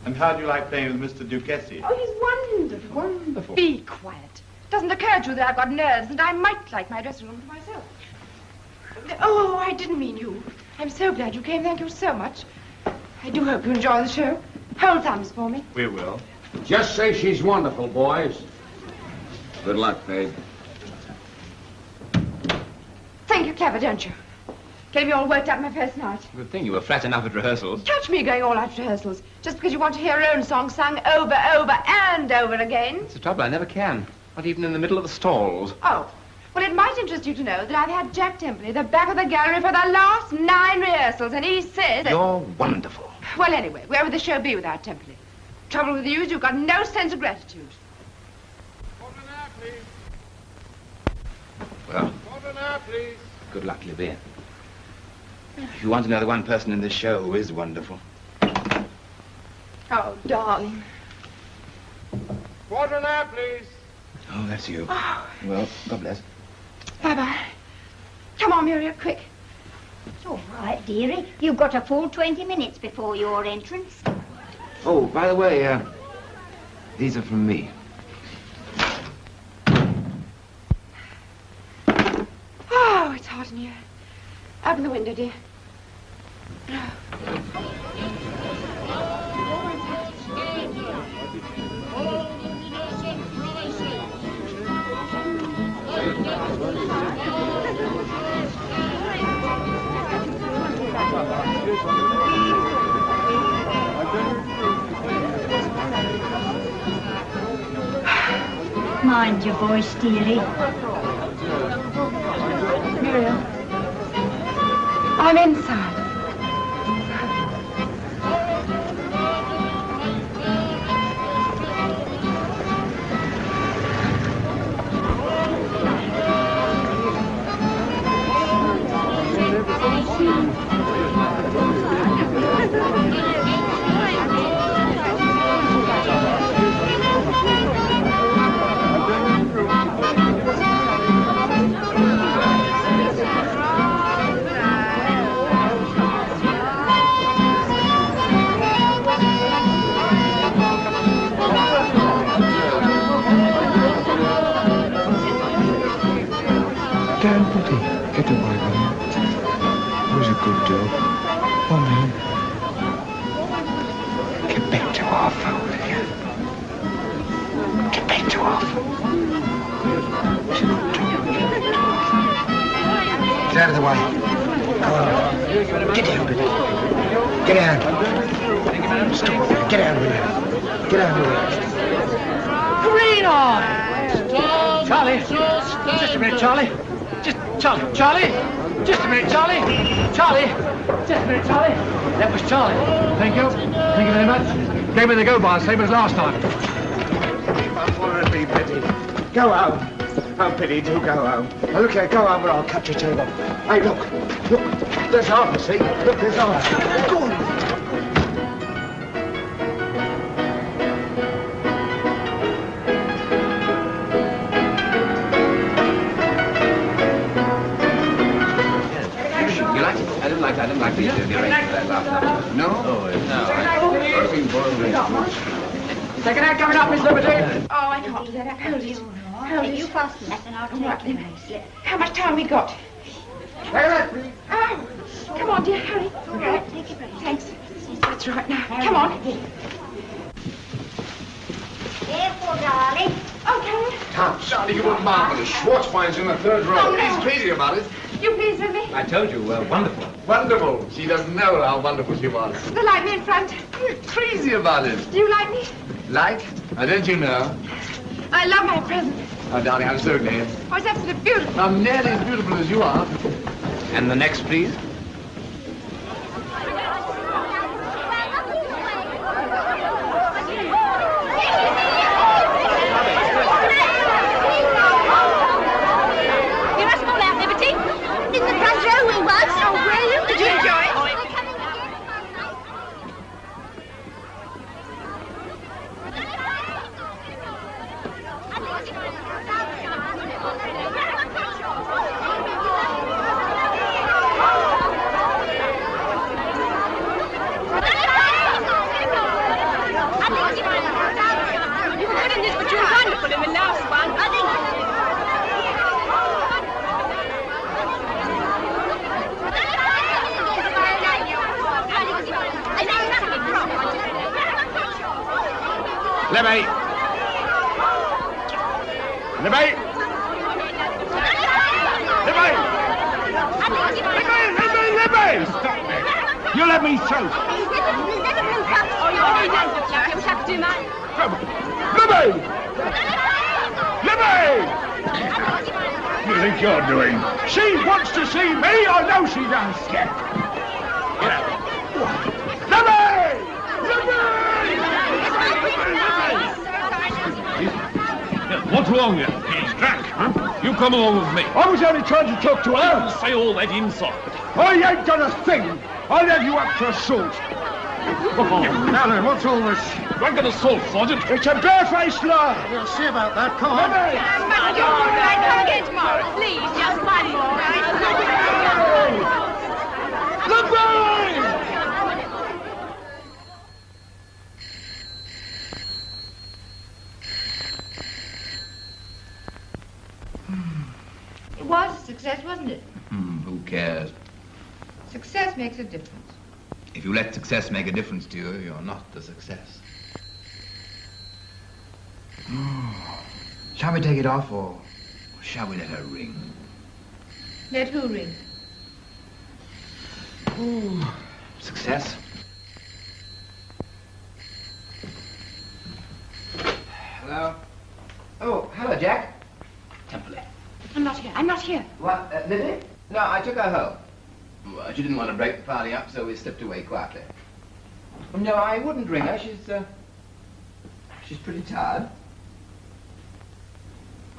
P: And how do you like playing with Mr. Duquesne?
D: Oh, he's wonderful.
L: Wonderful.
D: Be quiet. Doesn't occur to you that I've got nerves and I might like my dressing room to myself. Oh, I didn't mean you. I'm so glad you came. Thank you so much. I do hope you enjoy the show. Hold thumbs for me.
P: We will.
Q: Just say she's wonderful, boys. Good luck, babe.
D: Think you're clever, don't you? Getting me all worked up my first night.
L: Good thing you were flat enough at rehearsals.
D: Catch me going all out to rehearsals just because you want to hear your own song sung over, and over again.
L: It's the trouble, I never can. Not even in the middle of the stalls.
D: Oh. Well, it might interest you to know that I've had Jack Temperley at the back of the gallery for the last 9 rehearsals, and he says that...
L: You're wonderful.
D: Well, anyway, where would the show be without Temperley? Trouble with you is you've got no sense of gratitude.
L: Well, good luck, Libby. If you want to know the one person in this show who is wonderful.
D: Oh, darling.
Q: Quarter and a half, please.
L: Oh, that's you.
D: Oh.
L: Well, God bless.
D: Bye-bye. Come on, Muriel, quick.
R: It's all right, dearie. You've got a full 20 minutes before your entrance.
L: Oh, by the way, these are from me.
D: Oh, it's hot in here. Open the window, dear.
R: Mind your voice, dearie.
D: Muriel, I'm inside.
E: Dan, Betty, get away with him. Who's a good dog? Come on. Get back to Arthur, will you? Get back to Arthur. Who's a good dog? Get out of the way. Come on. Get down, Betty. Get down. Stop. Get down with you. Get down with you.
H: Green on! Charlie! Just a minute, Charlie. Charlie! Just a minute, Charlie! Charlie! Just a minute, Charlie! That was Charlie. Thank you. Thank you very much. Gave me the go-by, same as last time.
E: Keep up for me, Betty. Go home. Oh, Betty, do go home. Now, look here, go home or I'll cut your table. Hey, look. There's Arthur, see? Look, there's Arthur. Go on.
L: I didn't like the arrangement of that last night. No? Oh, no.
H: Second act coming up, Miss Liberty.
D: Oh, I can't do that. Hold it. Hold it.
R: You fasten that and I'll take the bracelet.
D: How much time we got? Oh, come on, dear, hurry.
R: All right, take your bracelet.
D: Thanks. That's right now. Come on.
R: Careful, darling.
D: Okay.
Q: Tom, Charlie, you were marvelous. Schwartzbein's in the third row.
D: Oh, no.
Q: He's crazy about it.
D: You pleased with me?
L: I told you, wonderful.
Q: Wonderful. She doesn't know how wonderful she was.
D: The light me in front.
Q: You're crazy about it.
D: Do you like me?
Q: Like? Now, don't you know?
D: I love my present.
Q: Oh, darling, I'm so glad.
D: Oh, it's absolutely beautiful.
Q: I'm nearly as beautiful as you are.
L: And the next, please?
E: Libby! Libby! Libby! Libby! Stop me! You let me through! Libby! Libby! What do you think you're doing? She wants to see me. I know she does. Get out. Libby! Libby!
S: What's wrong with you? He's drunk, huh? You come along with me.
B: I was only trying to talk to her.
S: You say all that inside.
B: I ain't done a thing. I'll have you up for assault.
S: Now then, what's all this? Drunken assault, Sergeant.
B: It's a barefaced lie.
G: We'll see about that. Come on.
D: But you're all right. Come again tomorrow. Please, just money, all right? It was a success, wasn't it?
T: Who cares?
D: Success makes a difference.
T: If you let success make a difference to you, you're not the success. Shall we take it off, or shall we let her ring?
D: Let who ring?
T: Ooh, success. Hello? Oh, hello, Jack. Temple.
D: I'm not here. I'm not here.
T: What, Lily? No, I took her home. Well, she didn't want to break the party up, so we slipped away quietly. No, I wouldn't ring her. She's pretty tired.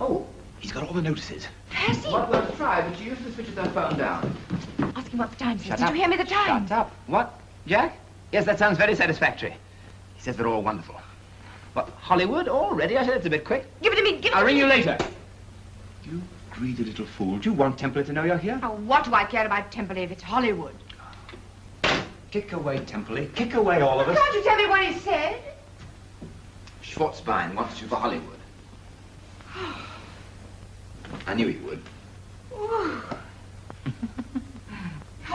T: Oh, he's got all the notices.
D: Has he?
T: Well, try, but she usually switches her phone down.
D: Ask him what the time says.
T: Shut
D: Did
T: up.
D: you hear me the time?
T: Shut up. What? Jack? Yes, that sounds very satisfactory. He says they're all wonderful. What, Hollywood already? I said it's a bit quick.
D: Give it to me. Give it
T: I'll
D: to
T: ring
D: me.
T: you later. You greedy little fool. Do you want Templar to know you're here?
D: Oh, what do I care about Temple if it's Hollywood?
T: Kick away, Temple. Kick away, all of us.
D: Can't you tell me what he said?
T: Schwarzbein wants you for Hollywood. I knew he would.
D: Oh,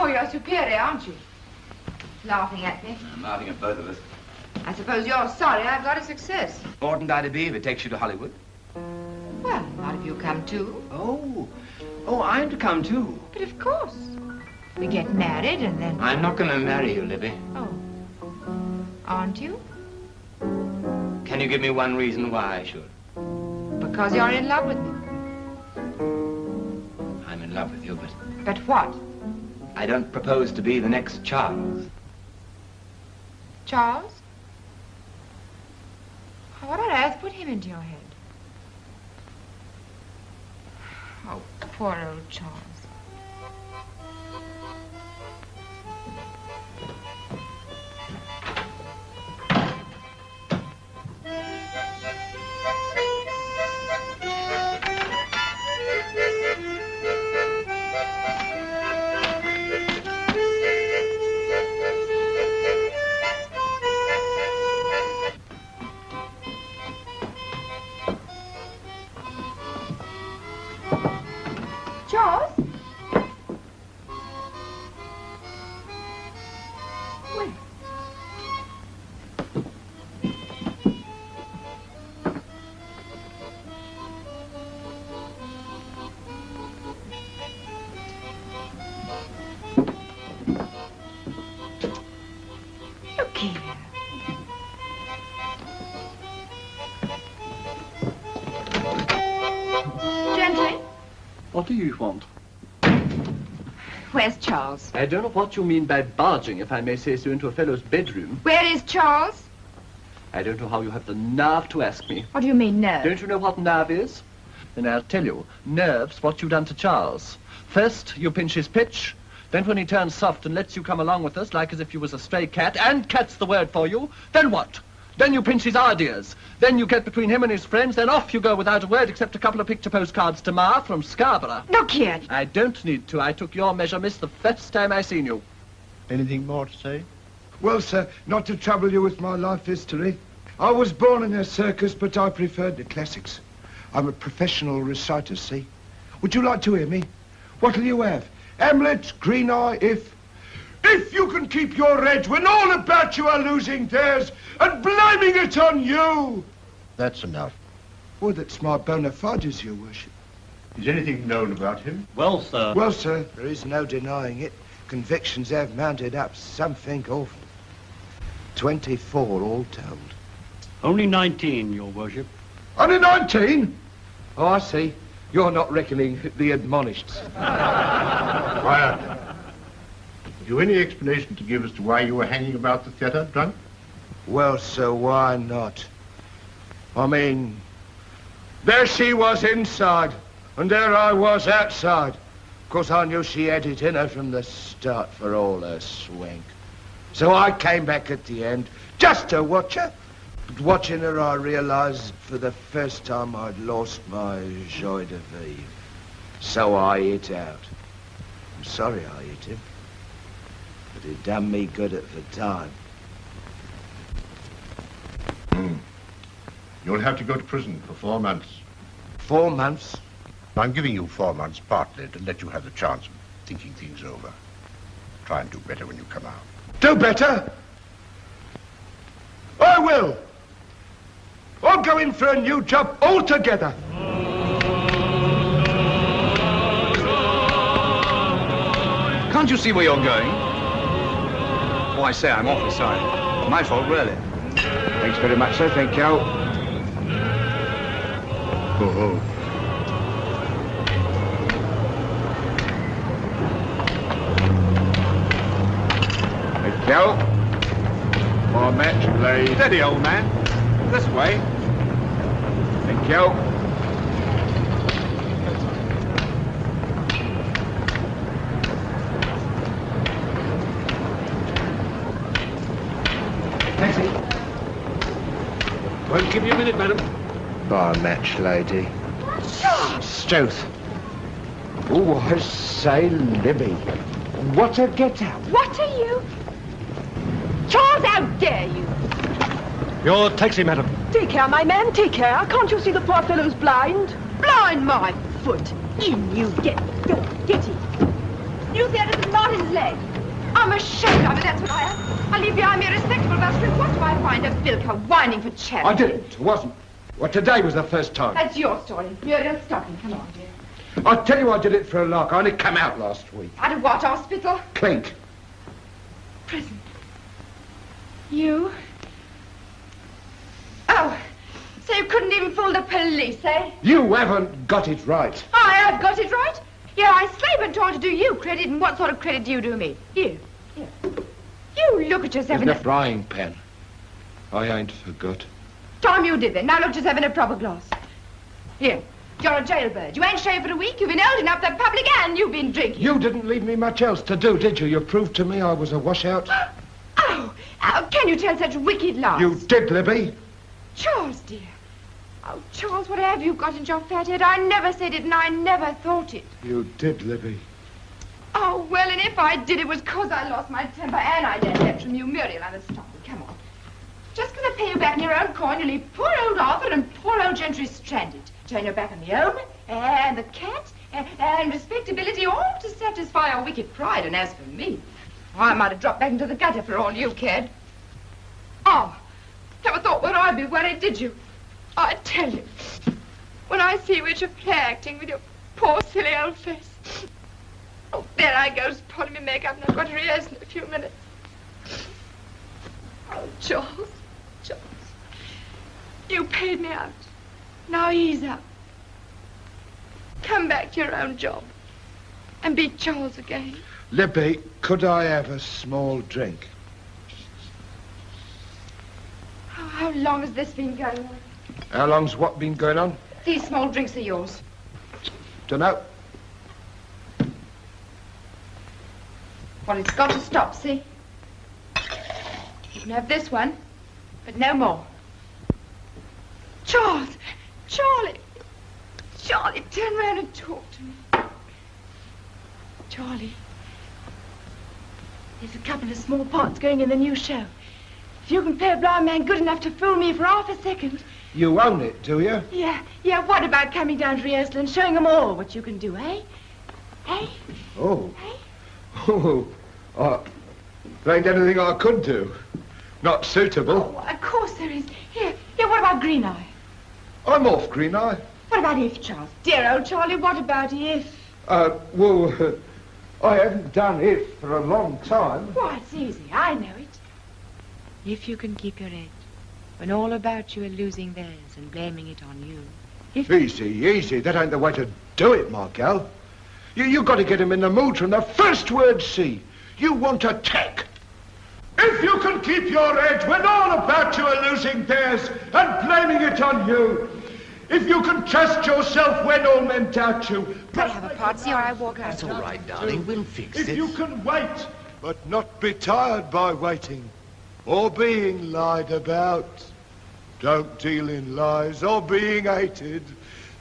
D: you're superior, aren't you? Laughing at me.
T: I'm laughing at both of us.
D: I suppose you're sorry I've got a success.
T: Oughtn't I to be if it takes you to Hollywood?
D: Well, not if you come too.
T: Oh, I'm to come too.
D: But of course. We get married and then...
T: I'm not going to marry you, Libby.
D: Oh. Aren't you?
T: Can you give me one reason why I should?
D: Because you're in love with me.
T: I'm in love with you, but...
D: But what?
T: I don't propose to be the next Charles.
D: Charles? What on earth put him into your head? Oh, poor old Charles. Charles? Where? Look here. Gently.
K: What do you want?
D: Where's Charles?
K: I don't know what you mean by barging, if I may say so, into a fellow's bedroom.
D: Where is Charles?
K: I don't know how you have the nerve to ask me.
D: What do you mean, nerve?
K: Don't you know what nerve is? Then I'll tell you. Nerve's what you've done to Charles. First, you pinch his pitch. Then when he turns soft and lets you come along with us, like as if you was a stray cat, and cat's the word for you, then what? Then you pinch his ideas. Then you get between him and his friends, then off you go without a word except a couple of picture postcards to Ma from Scarborough.
D: Look here.
K: I don't need to. I took your measure, miss, the first time I seen you.
B: Anything more to say?
E: Well, sir, not to trouble you with my life history. I was born in a circus, but I preferred the classics. I'm a professional reciter, see? Would you like to hear me? What'll you have? Hamlet, Green Eye, if...
B: If you can keep your edge when all about you are losing theirs and blaming it on you.
N: That's enough.
E: Well, that's my bona fides, your worship.
N: Is anything known about him?
H: Well, sir.
E: Well, sir, there is no denying it. Convictions have mounted up something awful. 24 all told.
H: Only 19, your worship.
B: Only 19?
E: Oh, I see. You're not reckoning the admonished.
N: Quiet. Have you any explanation to give as to why you were hanging about the theatre, drunk?
E: Well, sir, why not? I mean,
B: There she was inside, and there I was outside.
E: of course, I knew she had it in her from the start for all her swank. So I came back at the end, just to watch her. But watching her, I realised for the first time I'd lost my joie de vivre. So I hit out. I'm sorry I hit him, but it done me good at the time.
N: You'll have to go to prison for 4 months.
E: 4 months?
N: I'm giving you 4 months partly to let you have the chance of thinking things over. Try and do better when you come out.
B: Do better? I will. I'll go in for a new job altogether.
U: Can't you see where you're going? Oh, I say, I'm awfully sorry. My fault, really.
E: Thanks very much, sir. Thank you.
N: Oh.
E: Thank you. More match, please.
U: Steady, old man. This way.
E: Thank you.
B: Taxi. Won't give you a minute, madam.
E: Bar match, lady. Stoth. Oh, I say, Libby. What a get-up.
D: What are you? Charles, how dare you?
B: Your taxi, madam.
M: Take care, my man, take care. Can't you see the poor fellow's blind?
D: Blind my foot. In you get. Go, get in. You said it was not his leg. I'm ashamed of it, that's what I am. I leave behind me a respectable bastard. What do I find a bilker whining for charity?
B: I didn't. It wasn't. Well, today was the first time.
D: That's your story. Muriel, stop him. Come on, dear.
B: I tell you I did it for a lark. I only come out last week.
D: Out of what hospital?
B: Clink.
D: Prison. You? Oh, so you couldn't even fool the police, eh?
B: You haven't got it right.
D: I have got it right. Yeah, I slave and try to do you credit, and what sort of credit do you do me? Here. You look at yourself
E: In
D: in
E: the frying pan. I ain't forgot.
D: Time you did then. Now look at yourself in a proper glass. Here. You're a jailbird. You ain't shaved for a week. You've been holding up the public and you've been drinking.
B: You didn't leave me much else to do, did you? You proved to me I was a washout.
D: Oh, how can you tell such wicked lies?
B: You did, Libby.
D: Charles, dear. Oh, Charles, what have you got in your fat head? I never said it and I never thought it.
B: You did, Libby.
D: Oh, well, and if I did, it was 'cause I lost my temper and I learned that from you. Muriel, I must stop you. Come on. Just 'cause I pay you back in your own coin, you leave poor old Arthur and poor old Gentry stranded. Turn your back on the home and the cat and respectability, all to satisfy your wicked pride. And as for me, I might have dropped back into the gutter for all you cared. Oh, never thought where I'd be worried, did you? I tell you, when I see which of play acting with your poor silly old face. Oh, there I goes, pulling my makeup, and I've got to rehearse in a few minutes. Oh, Charles, Charles, you paid me out. Now ease up. Come back to your own job and be Charles again.
E: Libby, could I have a small drink?
D: Oh, how long has this been going on?
E: How long's what been going on?
D: These small drinks are yours.
E: Dunno.
D: Well, it's got to stop, see? You can have this one, but no more. Charles! Charlie! Charlie, turn around and talk to me. Charlie, there's a couple of small parts going in the new show. If you can play a blind man good enough to fool me for half a second...
E: You own it, do you?
D: Yeah, what about coming down to rehearsal and showing them all what you can do, eh? Eh?
E: Oh.
D: Eh?
E: Oh. There ain't anything I could do. Not suitable.
D: Oh, of course there is. Here, what about Green Eye?
E: I'm off, Green Eye.
D: What about if, Charles? Dear old Charlie, what about if?
E: Well, I haven't done it for a long time.
D: Why, it's easy. I know it. If you can keep your head when all about you are losing theirs and blaming it on you.
E: Easy. That ain't the way to do it, my gal. You got to get him in the mood from the first word see. You want attack.
B: If you can keep your head when all about you are losing theirs and blaming it on you. If you can trust yourself when all men doubt you.
D: Better have a party or I walk out.
E: That's all right, darling. We'll fix
B: it. If you can wait.
E: But not be tired by waiting or being lied about. Don't deal in lies or being hated.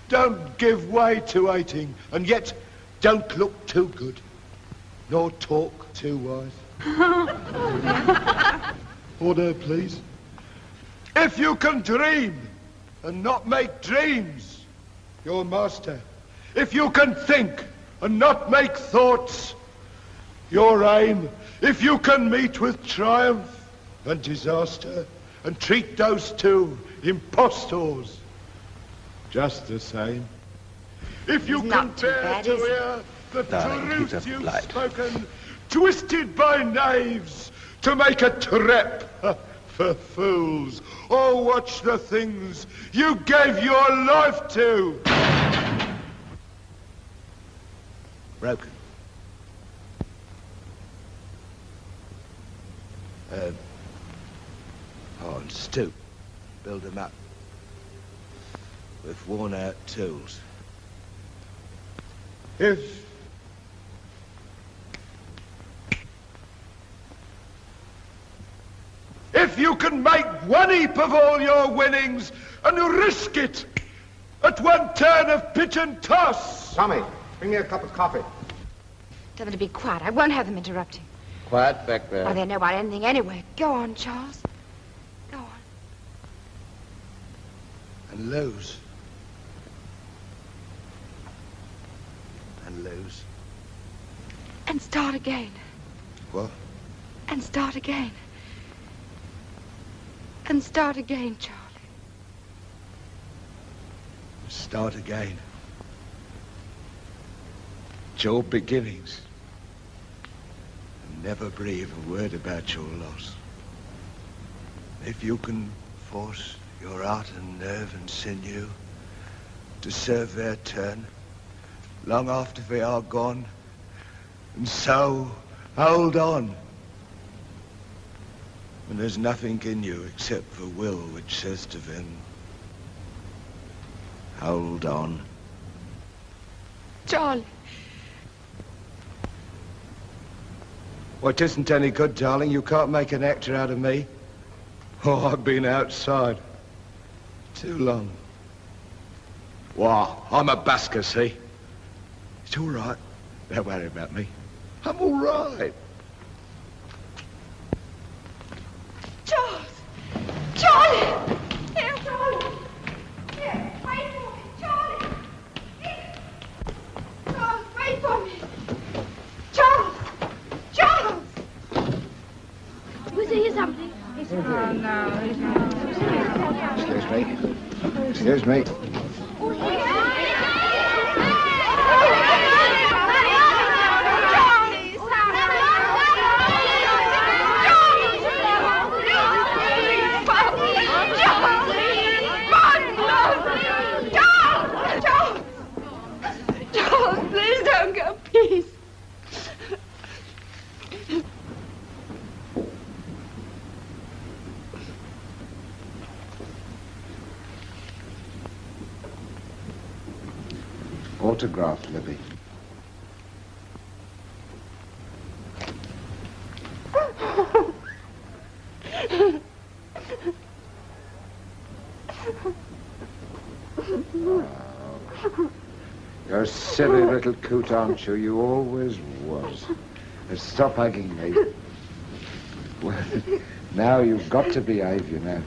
E: Don't give way to hating. And yet, don't look too good. Nor talk too wise. Order, please. If you can dream and not make dreams, you're master. If you can think and not make thoughts, your aim. If you can meet with triumph and disaster and treat those two impostors just the same. If you can bear to hear the truth you've spoken, twisted by knaves to make a trap for fools, or watch the things you gave your life to. Broken. And stoop. Build them up. With worn-out tools. If you can make one heap of all your winnings and risk it at one turn of pitch and toss.
S: Tommy, bring me a cup of coffee.
D: Tell them to be quiet. I won't have them interrupting.
N: Quiet back there.
D: Oh, they know about anything anyway. Go on, Charles. Go on.
E: And lose. And lose.
D: And start again.
E: What?
D: And start again. And start again, Charlie.
E: Start again. It's your beginnings. And never breathe a word about your loss. If you can force your heart and nerve and sinew to serve their turn, long after they are gone, and so hold on. And there's nothing in you except the will which says to them, hold on.
D: Charlie.
E: Well, it isn't any good, darling. You can't make an actor out of me. Oh, I've been outside too long. Wow, I'm a busker, see? It's all right. Don't worry about me. I'm all right.
D: Charles! Charlie! Here, Charlie! Here, wait for me, Charlie! Here. Charles, wait for me! Charles! Charles!
J: Was he hear something?
D: Oh, no, he's not.
E: Excuse me. Excuse me.
D: Please don't go, please.
E: Autograph, Libby. You're a silly little coot, aren't you? You always was. Now stop hugging me. Well, now you've got to behave, you know.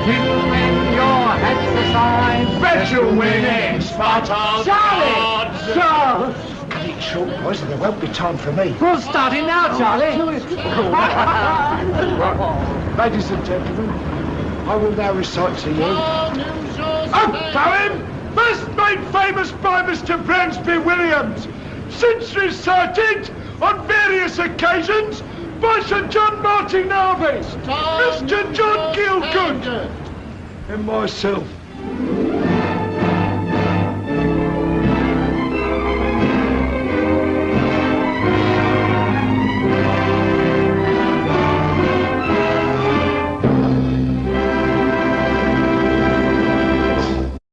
H: King in your head's the sign.
B: Bet you'll win in spot of
H: Charlie!
B: odds.
H: Charles!
E: Cut it short, boys, or there won't be time for me.
H: We'll start it now, Charlie.
E: Ladies and gentlemen, I will now recite to you
B: A poem first made famous by Mr. Bransby Williams, since recited on various occasions by Sir John Martin Harvey, Mr. John Gielgud, and myself.